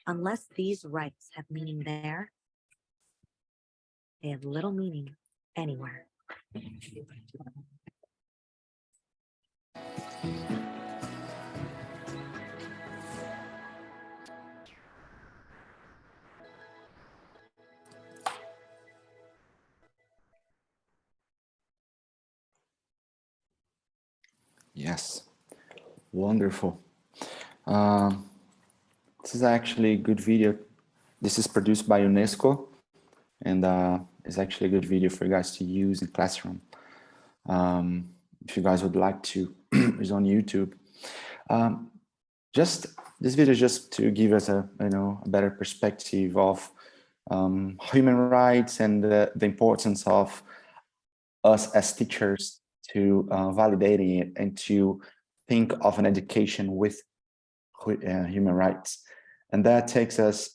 Unless these rights have meaning there, they have little meaning anywhere. Yes, wonderful. This is actually a good video. This is produced by UNESCO, and it's actually a good video for you guys to use in classroom. If you guys would like to, it's on YouTube. Just this video, just to give us a a better perspective of human rights and the importance of us as teachers to validating it and to think of an education with human rights. And that takes us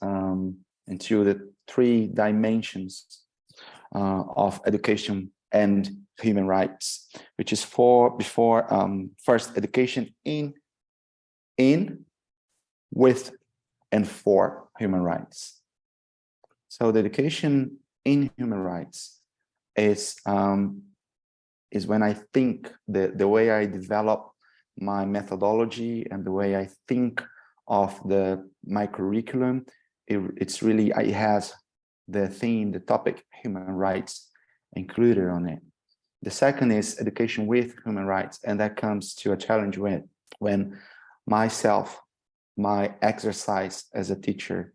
into the 3 dimensions of education and human rights, which is first education in, with, and for human rights. So the education in human rights is when I think the way I develop my methodology and the way I think of my curriculum, it's really, it has the theme, the topic, human rights included on it. The second is education with human rights, and that comes to a challenge when my exercise as a teacher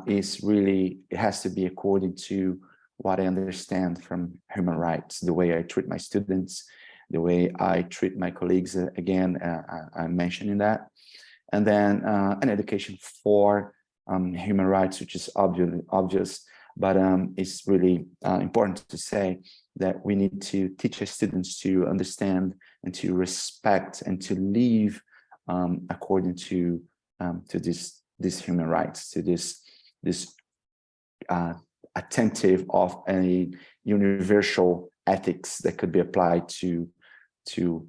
is really, it has to be according to what I understand from human rights, the way I treat my students, the way I treat my colleagues, again, I'm mentioning that. And then an education for human rights, which is obvious, but it's really important to say that we need to teach our students to understand and to respect and to live according to these human rights, to this attentive of a universal ethics that could be applied to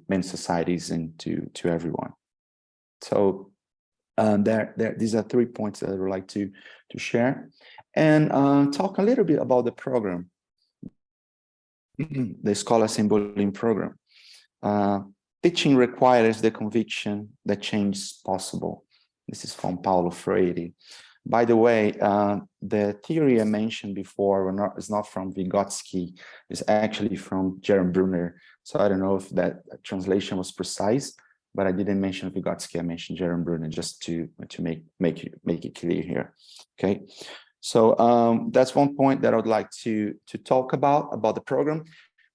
many societies and to everyone. So these are 3 points that I would like to share, and talk a little bit about the program, the Escola Sem Bullying program. Teaching requires the conviction that change is possible. This is from Paulo Freire. By the way, the theory I mentioned before is not from Vygotsky, it's actually from Jerome Bruner. So I don't know if that translation was precise, but I didn't mention Vygotsky, I mentioned Jerome Bruner just to make it clear here. Okay, so that's one point that I would like to talk about the program.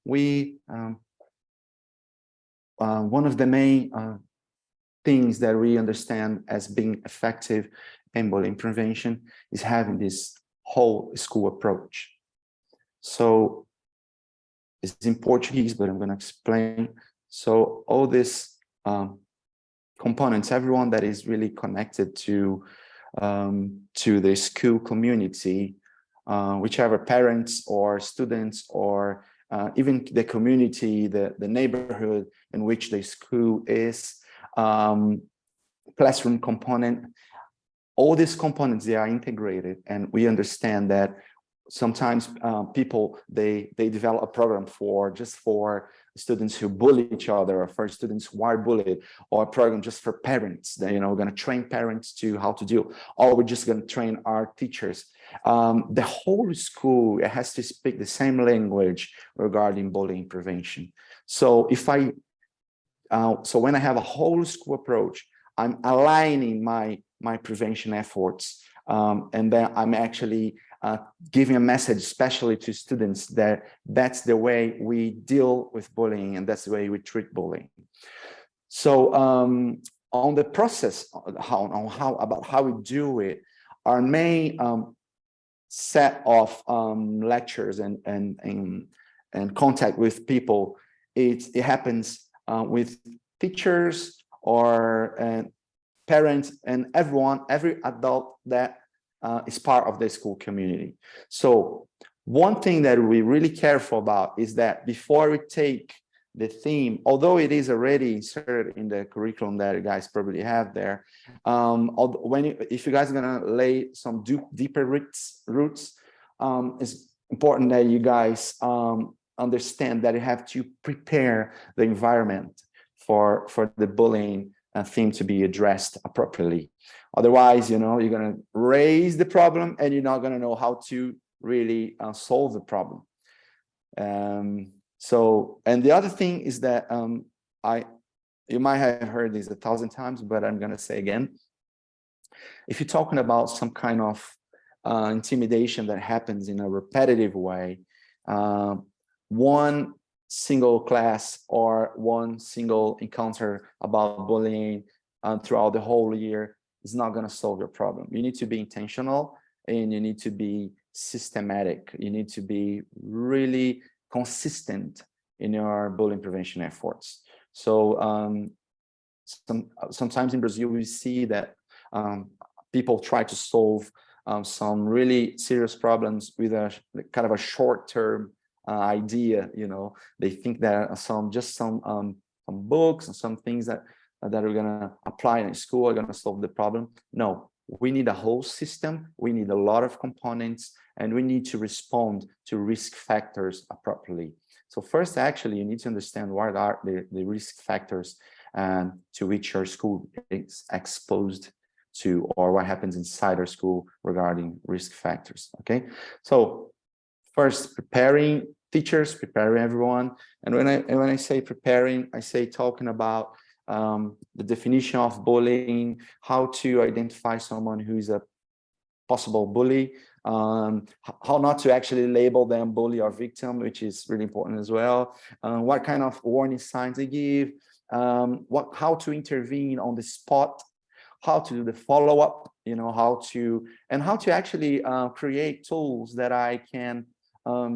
We one of the main things that we understand as being effective in bullying prevention is having this whole school approach. So it's in Portuguese, but I'm going to explain. So all these components, everyone that is really connected to the school community, whichever parents or students or even the community, the neighborhood in which the school is, classroom component, all these components, they are integrated, and we understand that sometimes people they develop a program for students who bully each other, or for students who are bullied, or a program just for parents that, you know, going to train parents to how to deal, or we're just going to train our teachers. The whole school, it has to speak the same language regarding bullying prevention. So if so when I have a whole school approach, I'm aligning my prevention efforts, and then I'm actually giving a message, especially to students, that that's the way we deal with bullying and that's the way we treat bullying. So on the process, about how we do it, our main set of lectures and contact with people, it happens with teachers or parents and every adult that is part of the school community. So one thing that we're really careful about is that before we take the theme, although it is already inserted in the curriculum that you guys probably have there, if you guys are going to lay some deeper roots, it's important that you guys understand that you have to prepare the environment for the bullying theme to be addressed appropriately. Otherwise, you know, you're going to raise the problem and you're not going to know how to really solve the problem. So, and the other thing is that you might have heard this 1,000 times, but I'm going to say again, if you're talking about some kind of intimidation that happens in a repetitive way, one single class or one single encounter about bullying throughout the whole year is not going to solve your problem. You need to be intentional and you need to be systematic. You need to be really consistent in your bullying prevention efforts. So sometimes in Brazil, we see that people try to solve some really serious problems with a kind of a short-term idea. You know, they think that some books and some things that are going to apply in school are going to solve the problem. No, we need a whole system. We need a lot of components, and we need to respond to risk factors appropriately. So first, actually, you need to understand what are the risk factors to which your school is exposed to, or what happens inside our school regarding risk factors. Okay, so first, preparing teachers, preparing everyone. And when I say preparing, I say talking about the definition of bullying, how to identify someone who is a possible bully, how not to actually label them bully or victim, which is really important as well, what kind of warning signs they give, how to intervene on the spot, how to do the follow-up, you know, how to actually create tools that I can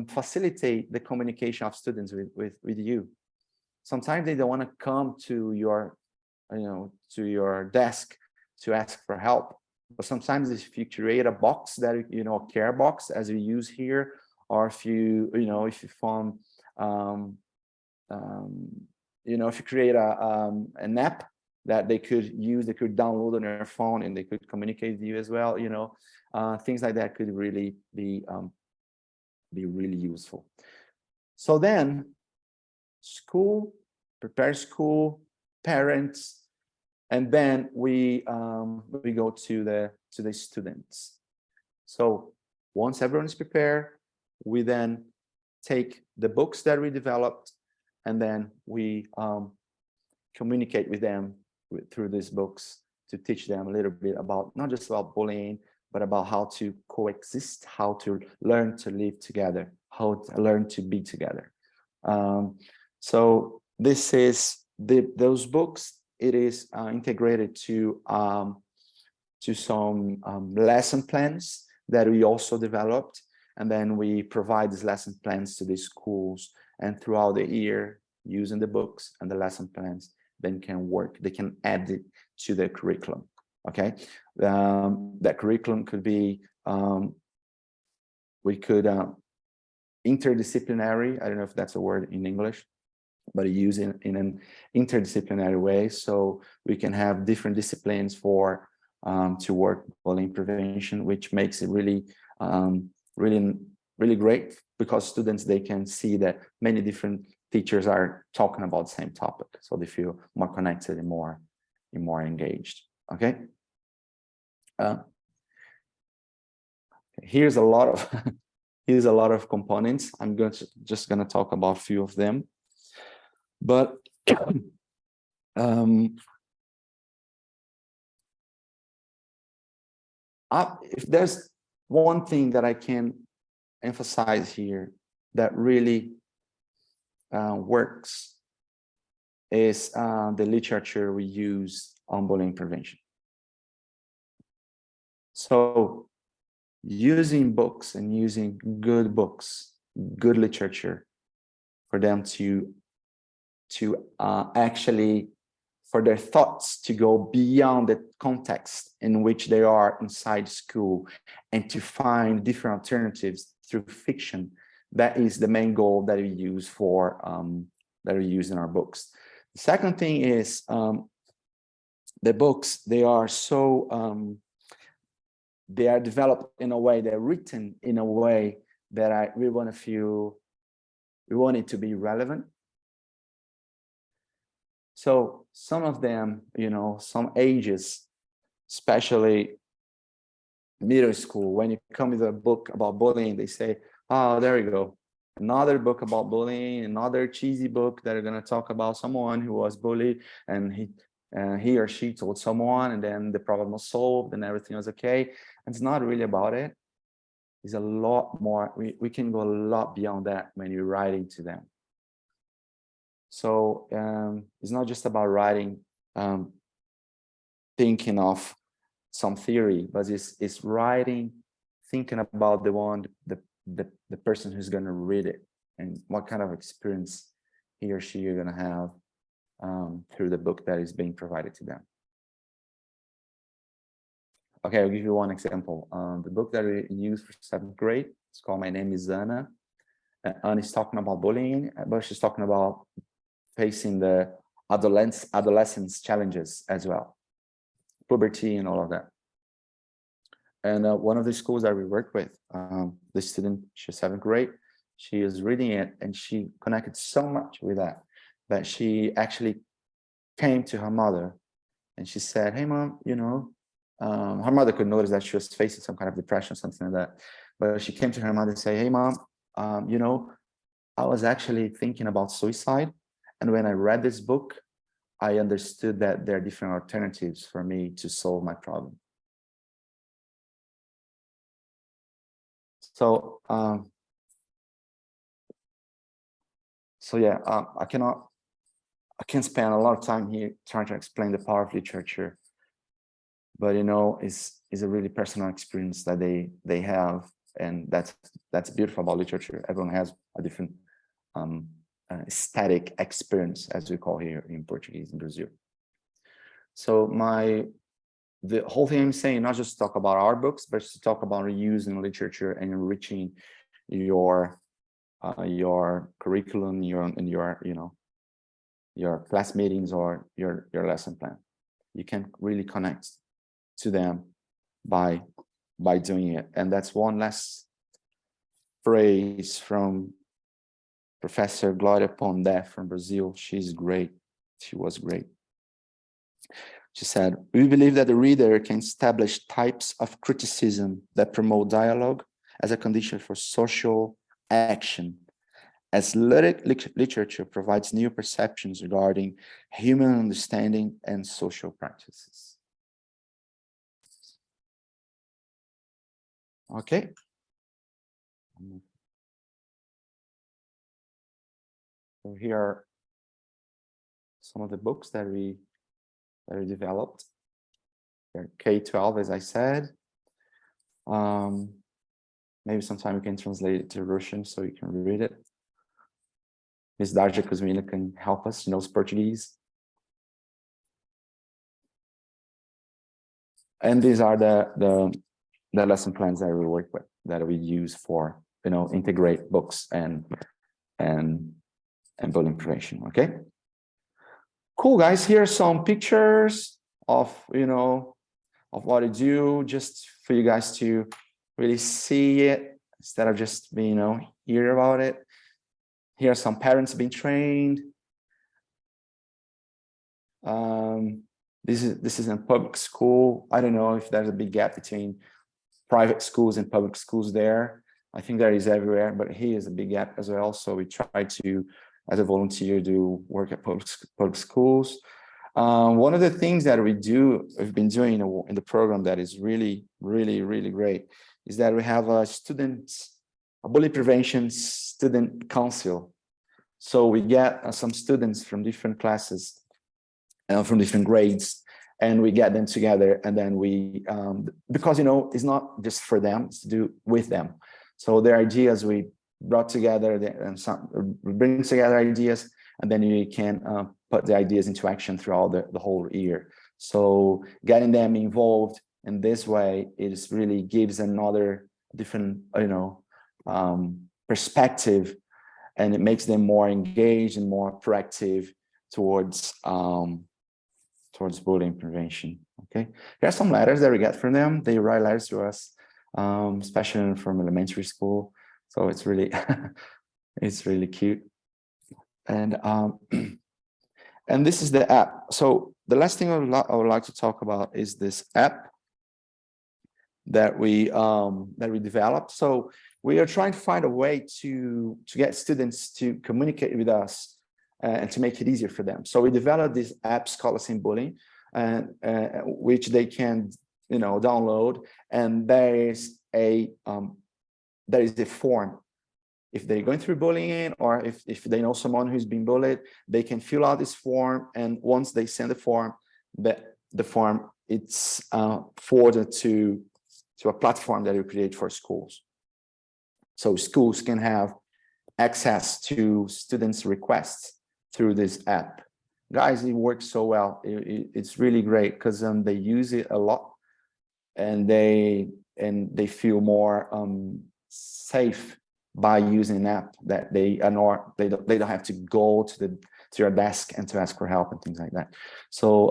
facilitate the communication of students with you. Sometimes they don't want to come to your, to your desk to ask for help. But sometimes if you create a box that, a care box as we use here, or if you, if you form, if you create an app that they could use, they could download on their phone and they could communicate with you as well, things like that could really be really useful. So then school, prepare school, parents, and then we go to the students. So once everyone is prepared, we then take the books that we developed, and then we communicate with them through these books to teach them a little bit about, not just about bullying, but about how to coexist, how to learn to live together, how to learn to be together. So this is those books. It is integrated to some lesson plans that we also developed, and then we provide these lesson plans to the schools, and throughout the year, using the books and the lesson plans, then they can add it to the curriculum. Okay, that curriculum could be, we could interdisciplinary. I don't know if that's a word in English, but use it in an interdisciplinary way, so we can have different disciplines for to work bullying prevention, which makes it really really great, because students, they can see that many different teachers are talking about the same topic, so they feel more connected and more engaged. Okay, here's a lot of components. I'm just going to talk about a few of them, but if there's one thing that I can emphasize here that really works, is the literature we use on bullying prevention. So using books and using good books, good literature, for them to actually, for their thoughts to go beyond the context in which they are inside school, and to find different alternatives through fiction. That is the main goal that we use for that we use in our books. The second thing is the books. They are so they are developed in a way, they're written in a way that we want it to be relevant. So some of them, some ages, especially middle school, when you come with a book about bullying, they say, oh, there you go, another book about bullying, another cheesy book that are going to talk about someone who was bullied, and he or she told someone, and then the problem was solved and everything was okay. And it's not really about it. It's a lot more. We can go a lot beyond that when you're writing to them. So it's not just about writing, thinking of some theory, but it's writing, thinking about the person who's going to read it, and what kind of experience he or she are going to have through the book that is being provided to them. Okay, I'll give you one example. The book that we use for 7th grade, it's called My Name is Anna. Anna is talking about bullying, but she's talking about facing the adolescence challenges as well, puberty and all of that. And one of the schools that we work with, the student, she's 7th grade, she is reading it, and she connected so much with that she actually came to her mother and she said, hey mom, her mother could notice that she was facing some kind of depression, something like that. But she came to her mother and said, hey mom, I was actually thinking about suicide. And when I read this book, I understood that there are different alternatives for me to solve my problem. So, yeah, I can't spend a lot of time here trying to explain the power of literature, but it's a really personal experience that they have, And that's beautiful about literature. Everyone has a different aesthetic experience, as we call here in Portuguese in Brazil. So the whole thing I'm saying, not just talk about our books, but to talk about reusing literature and enriching your curriculum, your class meetings or your lesson plan. You can really connect to them by doing it. And that's one last phrase from Professor Gloria Pondé from Brazil. She's great. She was great. She said, "We believe that the reader can establish types of criticism that promote dialogue as a condition for social action, as literature provides new perceptions regarding human understanding and social practices." Okay. So here are some of the books that we developed. They're K-12, as I said. Maybe sometime we can translate it to Russian so you can read it. Ms. Darja Kuzmina can help us. She knows Portuguese. And these are the lesson plans that we work with, that we use for, integrate books and bullying prevention. Okay. Cool, guys. Here are some pictures of of what I do, just for you guys to really see it instead of just hear about it. Here are some parents being trained. This is in public school. I don't know if there's a big gap between private schools and public schools there. I think there is everywhere, but here is a big gap as well. So we try to, as a volunteer, do work at public schools. One of the things that we've been doing in the program that is really, really, really great is that we have a bully prevention student council. So we get some students from different classes, from different grades, and we get them together, and then we, because it's not just for them, it's to do with them. So their ideas we brought together, and we bring together ideas, and then you can put the ideas into action throughout the whole year. So getting them involved in this way, it really gives another different, perspective, and it makes them more engaged and more proactive towards bullying prevention. Okay, there are some letters that we get from them. They write letters to us, especially from elementary school. So it's really, it's really cute. And and this is the app. So the last thing I would like to talk about is this app that we developed. So we are trying to find a way to get students to communicate with us and to make it easier for them. So we developed this app, Escola Sem Bullying, which they can download, and there is a form. If they're going through bullying, or if they know someone who's been bullied, they can fill out this form, and once they send the form, the form it's forwarded to a platform that we create for schools. So schools can have access to students' requests through this app. Guys, it works so well. It's really great because they use it a lot, and they feel more safe by using an app, that they don't have to go to your desk and to ask for help and things like that. So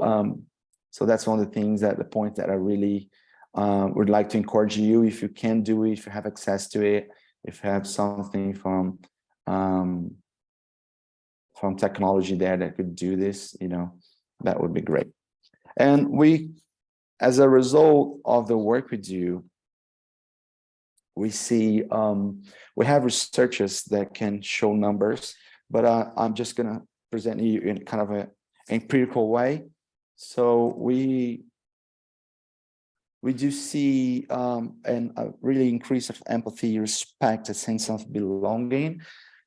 so that's one of the things, the point that I really would like to encourage you, if you can do it, if you have access to it, if you have something from technology there that could do this, that would be great. And we, as a result of the work we do, we see we have researchers that can show numbers, but I'm just going to present you in kind of an empirical way. So we do see a really increase of empathy, respect, a sense of belonging.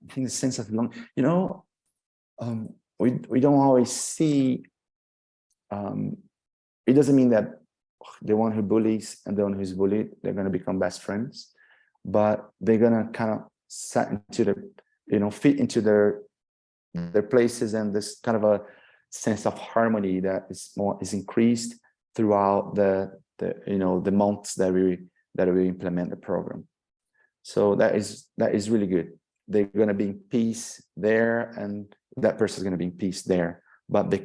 I think the sense of belonging, we don't always see. It doesn't mean that the one who bullies and the one who's bullied, they're going to become best friends. but they're gonna kind of set into the, fit into their places, and this kind of a sense of harmony that is increased throughout the months that we implement the program. So that is really good. They're going to be in peace there, and that person is going to be in peace there, but the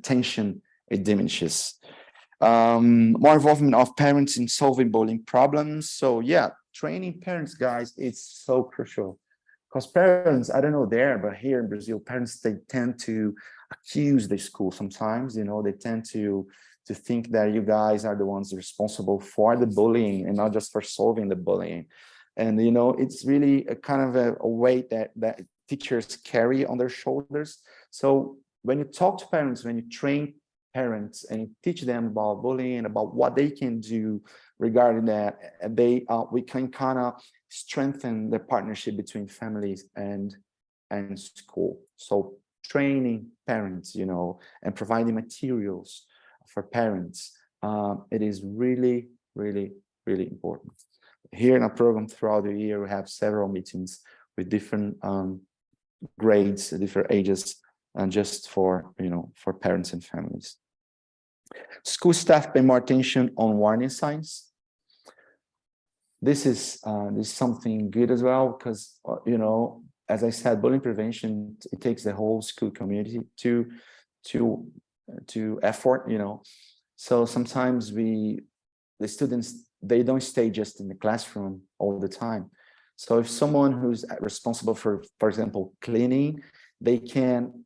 tension, it diminishes. More involvement of parents in solving bullying problems. So yeah, training parents, guys, it's so crucial, because parents, I don't know there, but here in Brazil, parents, they tend to accuse the school sometimes. They tend to think that you guys are the ones responsible for the bullying and not just for solving the bullying. And it's really a kind of a weight that teachers carry on their shoulders. So when you talk to parents, when you train parents and you teach them about bullying and about what they can do regarding that, we can kind of strengthen the partnership between families and school. So training parents, and providing materials for parents, it is really, really, really important. Here in our program throughout the year, we have several meetings with different grades, different ages, and just for parents and families. School staff pay more attention on warning signs. This is something good as well, because as I said, bullying prevention, it takes the whole school community to effort. So sometimes the students, they don't stay just in the classroom all the time. So if someone who's responsible for example, cleaning, they can,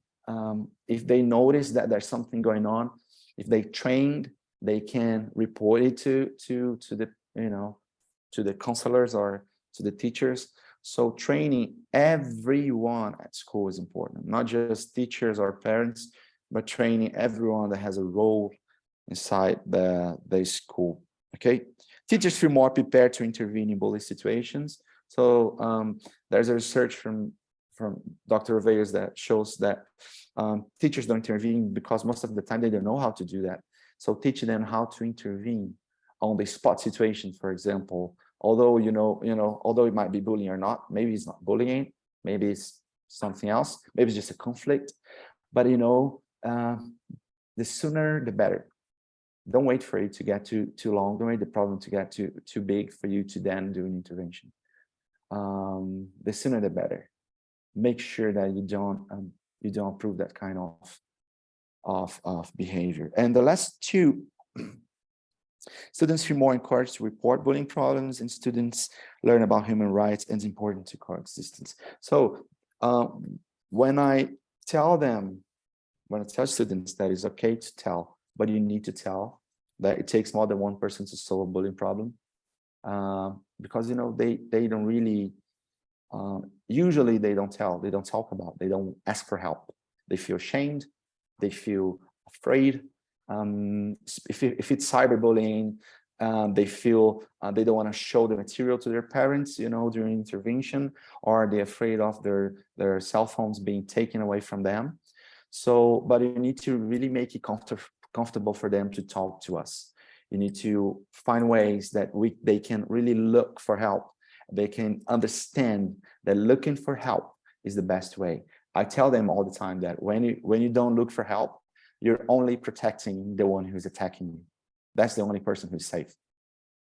if they notice that there's something going on, if they trained, they can report it to the counselors or to the teachers. So training everyone at school is important, not just teachers or parents, but training everyone that has a role inside the school. Okay, teachers feel more prepared to intervene in bullying situations. So there's a research from Dr. Riveiros that shows that teachers don't intervene because most of the time they don't know how to do that. So teaching them how to intervene on the spot situation, for example, although although it might be bullying or not, maybe it's not bullying, maybe it's something else, maybe it's just a conflict, but the sooner the better. Don't wait for it to get too long. Don't wait the problem to get too big for you to then do an intervention. The sooner the better. Make sure that you don't approve that kind of behavior. And the last two, students feel more encouraged to report bullying problems, and students learn about human rights, and it's important to coexistence. So when I tell students that it's okay to tell, but you need to tell that it takes more than one person to solve a bullying problem, because they don't really, usually they don't tell, they don't talk about, they don't ask for help. They feel ashamed, they feel afraid. If it's cyberbullying, they feel they don't want to show the material to their parents, during intervention, or they're afraid of their cell phones being taken away from them. So, but you need to really make it comfortable for them to talk to us. You need to find ways that they can really look for help. They can understand that looking for help is the best way. I tell them all the time that when you don't look for help, you're only protecting the one who's attacking you. That's the only person who's safe,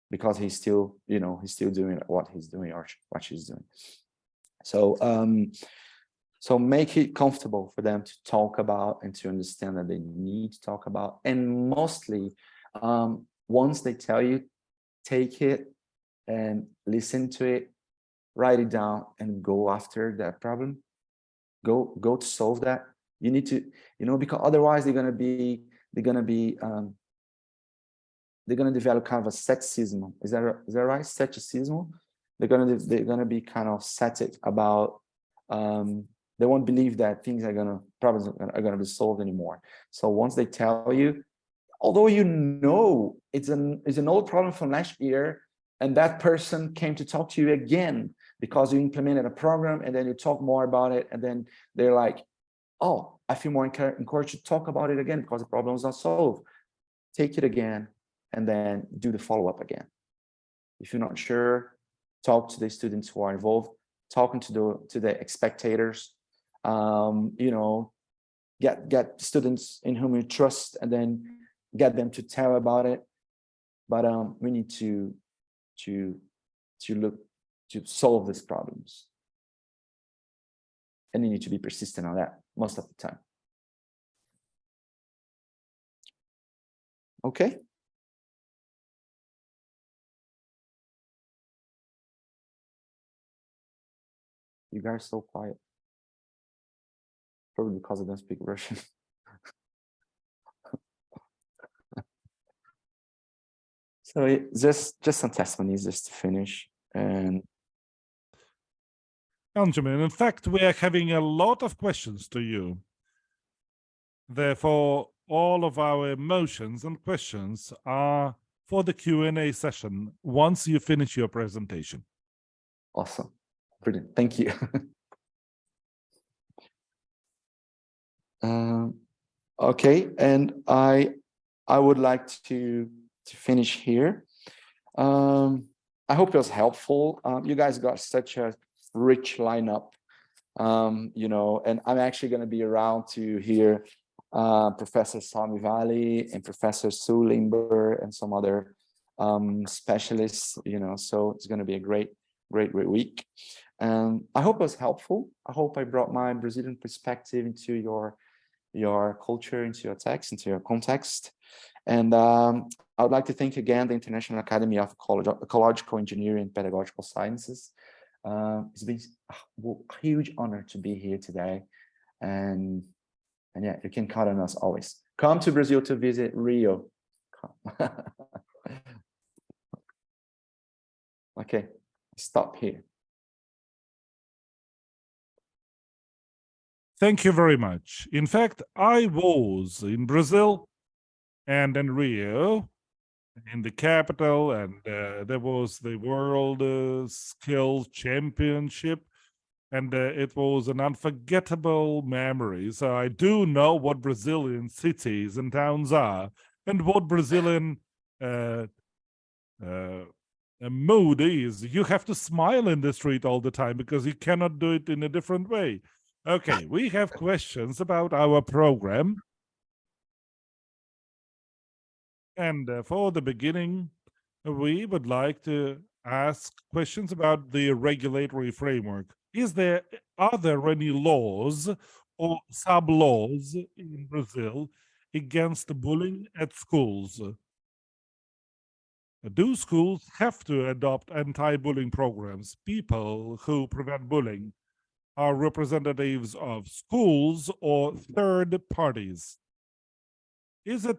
because he's still doing what he's doing or what she's doing. So make it comfortable for them to talk about and to understand that they need to talk about. And mostly, once they tell you, take it and listen to it, write it down, and go after that problem. Go to solve that. You need to, because otherwise they're gonna develop kind of a sexism. Is that right? Sexism. They're gonna be kind of static about. They won't believe that problems are gonna be solved anymore. So once they tell you, although it's an old problem from last year, and that person came to talk to you again because you implemented a program, and then you talk more about it, and then they're like, oh, I feel more encouraged to talk about it again because the problem is not solved. Take it again, and then do the follow-up again. If you're not sure, talk to the students who are involved, talking to the spectators, you know, get students in whom you trust, and then get them to tell about it. But we need to look to solve these problems, and you need to be persistent on that most of the time. Okay. You guys are so quiet. Probably because I don't speak Russian. So just some testimonies just to finish. And Benjamin, in fact, we are having a lot of questions to you. Therefore, all of our emotions and questions are for the Q&A session once you finish your presentation. awesome. Brilliant. Thank you. Okay, and I would like to finish here. I hope it was helpful. You guys got such a rich lineup, you know, and I'm actually going to be around to hear Professor Sami Valley and Professor Sue Limber and some other specialists, you know, so it's going to be a great week. I hope it was helpful. I hope I brought my Brazilian perspective into your culture, into your text, into your context. And I would like to thank again the International Academy of Ecological Engineering and Pedagogical Sciences. It's been a huge honor to be here today. And yeah, you can count on us always. Come to Brazil to visit Rio. Okay, stop here. Thank you very much. In fact, I was in Brazil and in Rio, in the capital, and there was the World Skills Championship, and it was an unforgettable memory. So I do know what Brazilian cities and towns are, and what Brazilian mood is. You have to smile in the street all the time because you cannot do it in a different way. Okay, we have questions about our program. And for the beginning, we would like to ask questions about the regulatory framework. Are there any laws or sub-laws in Brazil against bullying at schools? Do schools have to adopt anti-bullying programs? People who prevent bullying are representatives of schools or third parties? Is it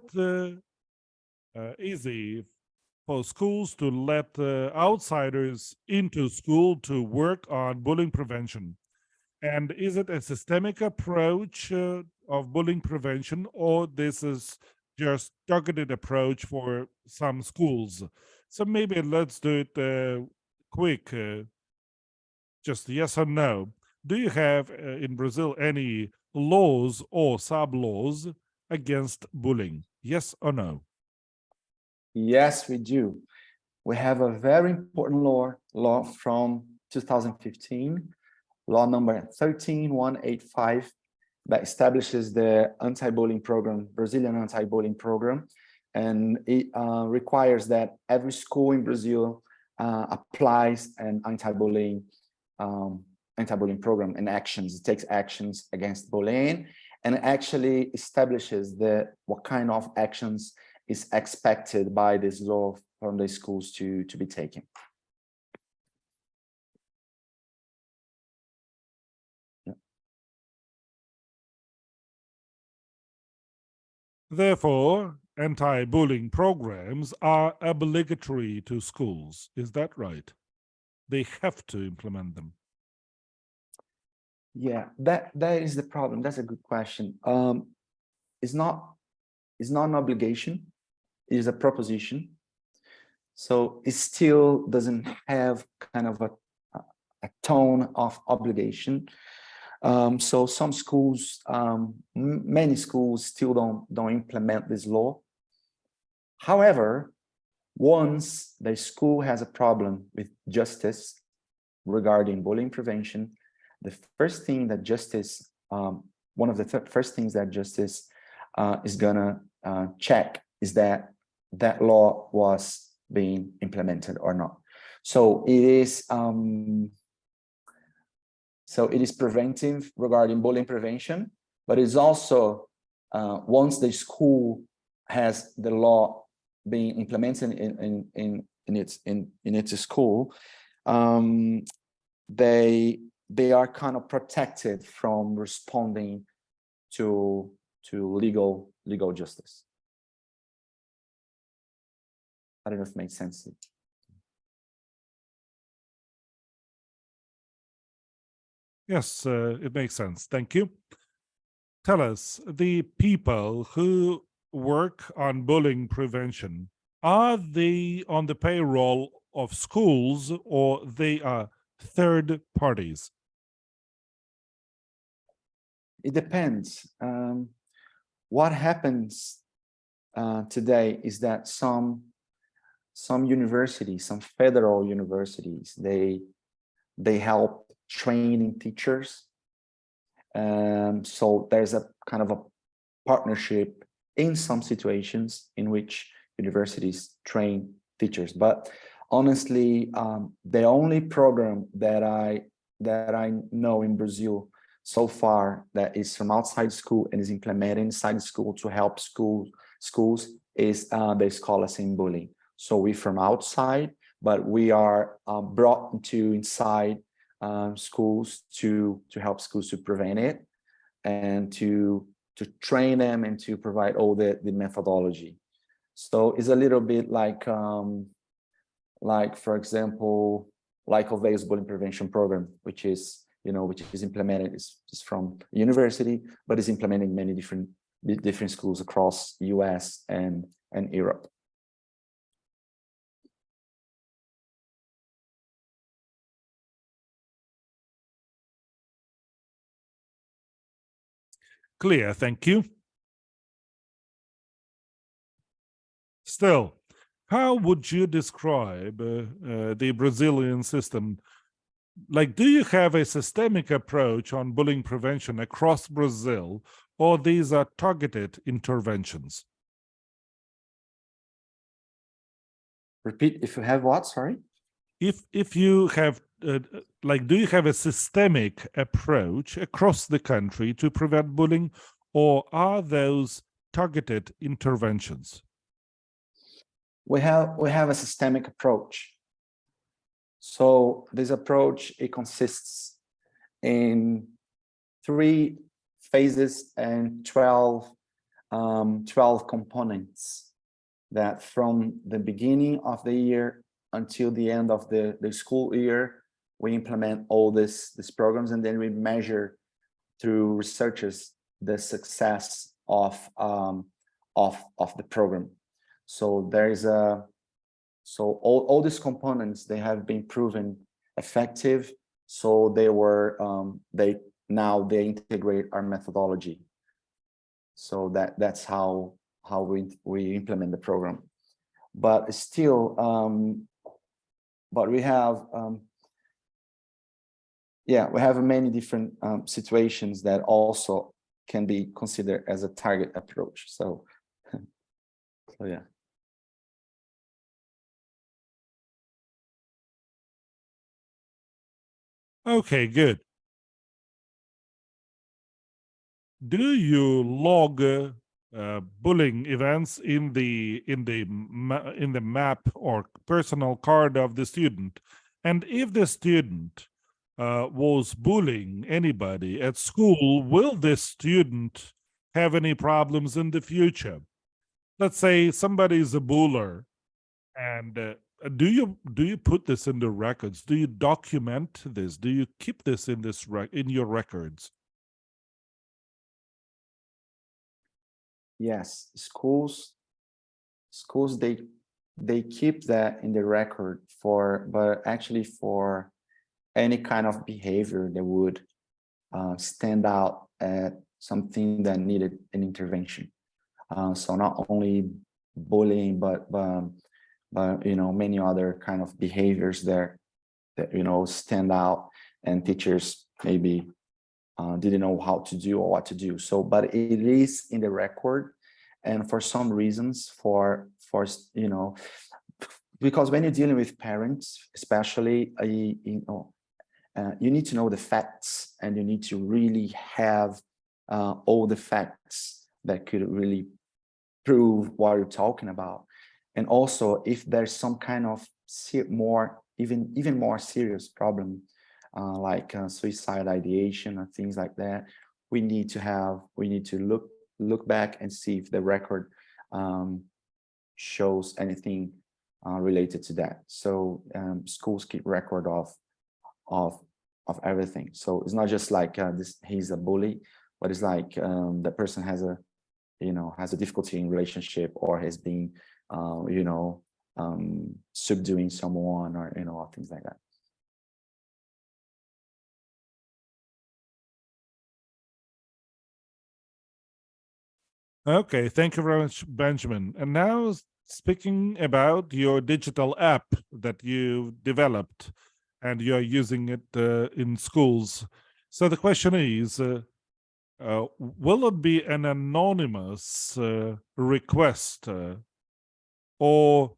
easy for schools to let outsiders into school to work on bullying prevention? And is it a systemic approach of bullying prevention, or this is just targeted approach for some schools? So maybe let's do it quick, just yes or no. Do you have in Brazil any laws or sub-laws against bullying? Yes or no? Yes, we do. We have a very important law from 2015, law number 13185, that establishes the anti-bullying program, Brazilian anti-bullying program. And it requires that every school in Brazil applies an anti-bullying program and actions. It takes actions against bullying, and actually establishes what kind of actions is expected by this law from the schools to be taken. Yeah. Therefore, anti-bullying programs are obligatory to schools. Is that right? They have to implement them. Yeah, that is the problem. That's a good question. It's not an obligation. It is a proposition. So it still doesn't have kind of a tone of obligation. So some schools, many schools still don't implement this law. However, once the school has a problem with justice regarding bullying prevention, the first thing that justice, one of the first things that justice is gonna check is that that law was being implemented or not. So it is preventive regarding bullying prevention, but it's also once the school has the law being implemented in its school, they are kind of protected from responding to legal justice. I don't know if it makes sense. Yes, it makes sense. Thank you. Tell us, the people who work on bullying prevention, are they on the payroll of schools or they are third parties? It depends. What happens today is that some universities, some federal universities, they help training teachers. So there's a kind of a partnership in some situations in which universities train teachers. But honestly, the only program that I know in Brazil so far that is from outside school and is implemented inside school to help schools is the Escola Sem Bullying. So we from outside, but we are brought into inside schools to help schools to prevent it and to train them and to provide all the methodology. So it's a little bit like for example, like Alvei's bullying prevention program, which is implemented is from university, but is implemented in many different schools across US and Europe. Clear, thank you. Still, how would you describe the Brazilian system? Like, do you have a systemic approach on bullying prevention across Brazil, or these are targeted interventions? Repeat, if you have what, sorry? If you have, do you have a systemic approach across the country to prevent bullying, or are those targeted interventions? We have a systemic approach. So this approach, it consists in 3 phases and 12 components that from the beginning of the year until the end of the school year, we implement all these programs, and then we measure through researchers the success of the program. So there is all these components, they have been proven effective. So they integrate our methodology. So that's how we implement the program. But still, but we have we have many different situations that also can be considered as a target approach. So yeah. Okay, good. Do you log bullying events in the map or personal card of the student? And if the student was bullying anybody at school, will this student have any problems in the future? Let's say somebody is a buller, and do you put this in the records? Do you document this? Do you keep this in your records? Yes, schools they keep that in the record but actually for any kind of behavior that would stand out at something that needed an intervention. So not only bullying, but but many other kind of behaviors there that stand out, and teachers maybe didn't know how to do or what to do. So, but it is in the record, and for some reasons, because when you're dealing with parents, especially, you need to know the facts, and you need to really have all the facts that could really prove what you're talking about. And also, if there's some kind of even more serious problem, like suicide ideation and things like that, we need to look back and see if the record shows anything related to that. So schools keep record of everything. So it's not just like he's a bully, but it's like that person has a difficulty in relationship, or has been subduing someone, or things like that. Okay, thank you very much, Benjamin. And now, speaking about your digital app that you developed, and you're using it in schools. So the question is, will it be an anonymous request, or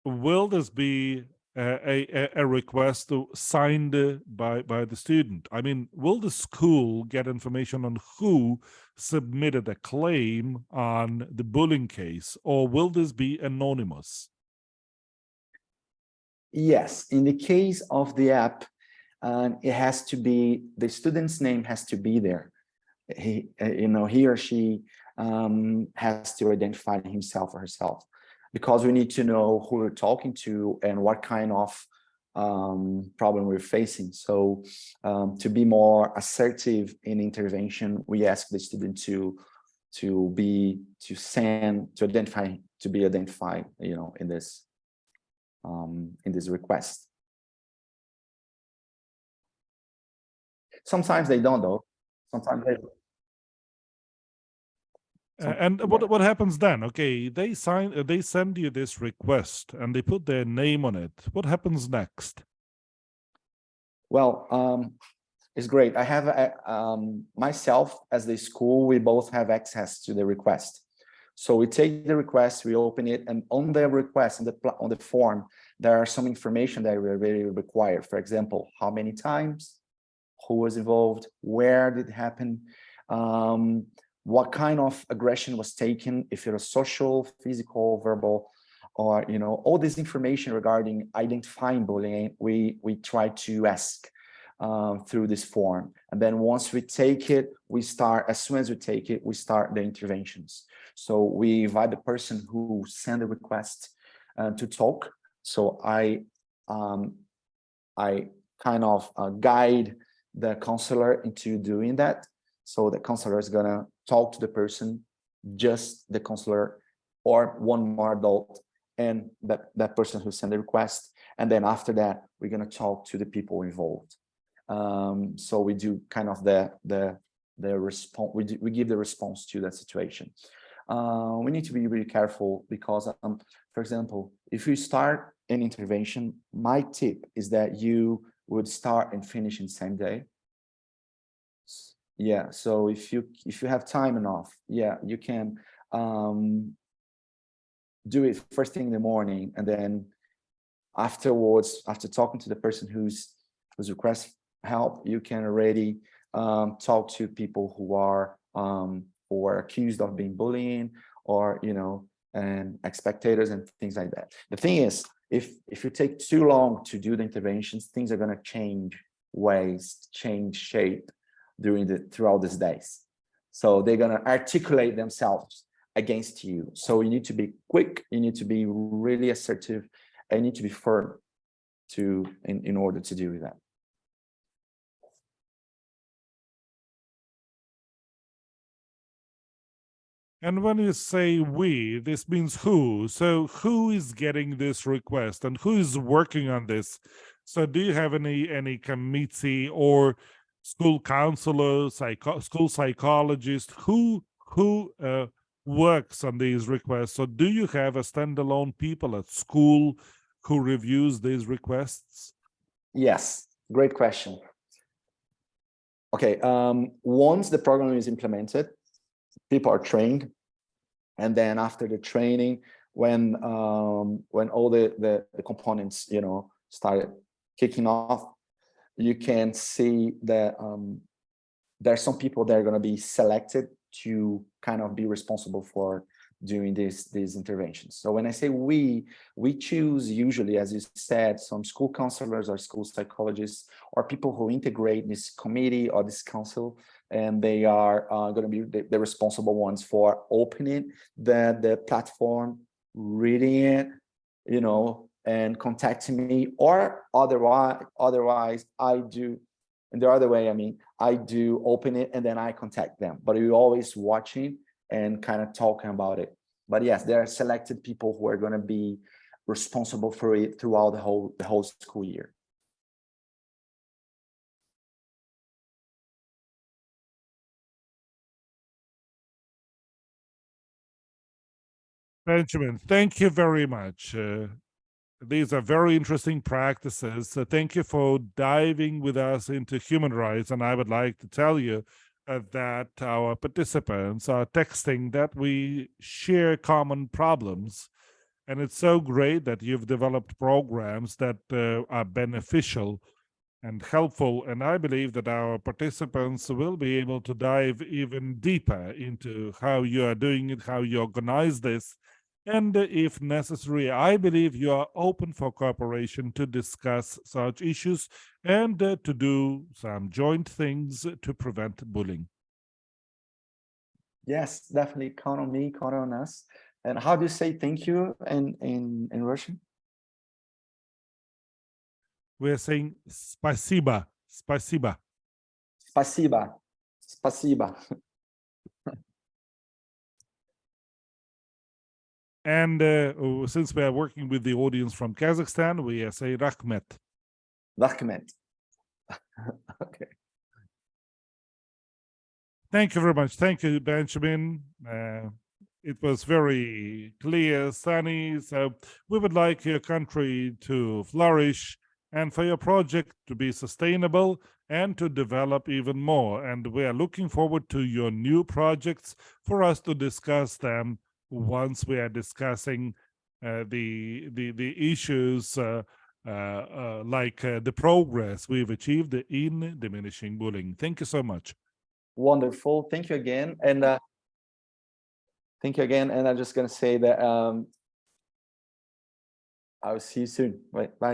will this be a request signed by the student? I mean, will the school get information on who submitted a claim on the bullying case, or will this be anonymous? Yes, in the case of the app, it has to be, the student's name has to be there. He or she has to identify himself or herself, because we need to know who we're talking to and what kind of problem we're facing. So to be more assertive in intervention, we ask the student to be identified, in this request. Sometimes they don't, though. Sometimes they. And what happens then? Okay, they send you this request, and they put their name on it. What happens next? Well, it's great. I have myself as the school, we both have access to the request. So we take the request, we open it, and on the request, on the form, there are some information that we really require. For example, how many times, who was involved, where did it happen, what kind of aggression was taken, if it was social, physical, verbal, or all this information regarding identifying bullying, we try to ask through this form. And then once we take it, as soon as we take it, we start the interventions. So we invite the person who sent the request to talk. So I kind of guide the counselor into doing that. So the counselor is gonna talk to the person, just the counselor or one more adult and that person who sent the request. And then after that, we're gonna talk to the people involved. So we do kind of the response. We give the response to that situation. We need to be really careful because, for example, if you start an intervention, my tip is that you would start and finish in the same day. Yeah, so if you have time enough, yeah, you can do it first thing in the morning, and then afterwards, after talking to the person who's request help, you can already talk to people who are accused of being bullying, or and spectators and things like that. The thing is, if you take too long to do the interventions, things are going to change ways, change shape throughout these days. So they're going to articulate themselves against you. So you need to be quick, you need to be really assertive, and you need to be firm in order to do that. And when you say we, this means who? So who is getting this request and who is working on this? So do you have any committee or school counselor, school psychologist? Who works on these requests? So do you have a standalone people at school who reviews these requests? Yes, great question. Okay, once the program is implemented, people are trained, and then after the training, when all the components, you know, started kicking off, you can see that there are some people that are going to be selected to kind of be responsible for doing these interventions. So when I say we choose usually, as you said, some school counselors or school psychologists or people who integrate this committee or this council, and they are going to be the responsible ones for opening the platform, reading it, you know, and contacting me, or otherwise I do. And the other way, I mean, I do open it and then I contact them, but we're always watching and kind of talking about it. But yes, there are selected people who are going to be responsible for it throughout the whole school year. Benjamin, thank you very much. These are very interesting practices. So thank you for diving with us into human rights. And I would like to tell you that our participants are texting that we share common problems. And it's so great that you've developed programs that are beneficial and helpful. And I believe that our participants will be able to dive even deeper into how you are doing it, how you organize this. And if necessary, I believe you are open for cooperation to discuss such issues and to do some joint things to prevent bullying. Yes, definitely count on me, count on us. And how do you say thank you in Russian? We're saying spasiba, spasiba. Спасибо. Спасибо. And since we are working with the audience from Kazakhstan, we say Rahmet. Rahmet. Okay. Thank you very much. Thank you, Benjamin. It was very clear, sunny. So we would like your country to flourish and for your project to be sustainable and to develop even more. And we are looking forward to your new projects for us to discuss them once we are discussing the issues like the progress we've achieved in diminishing bullying. Thank you so much. Wonderful. Thank you again. And thank you again. And I'm just going to say that I'll see you soon. Bye. Bye.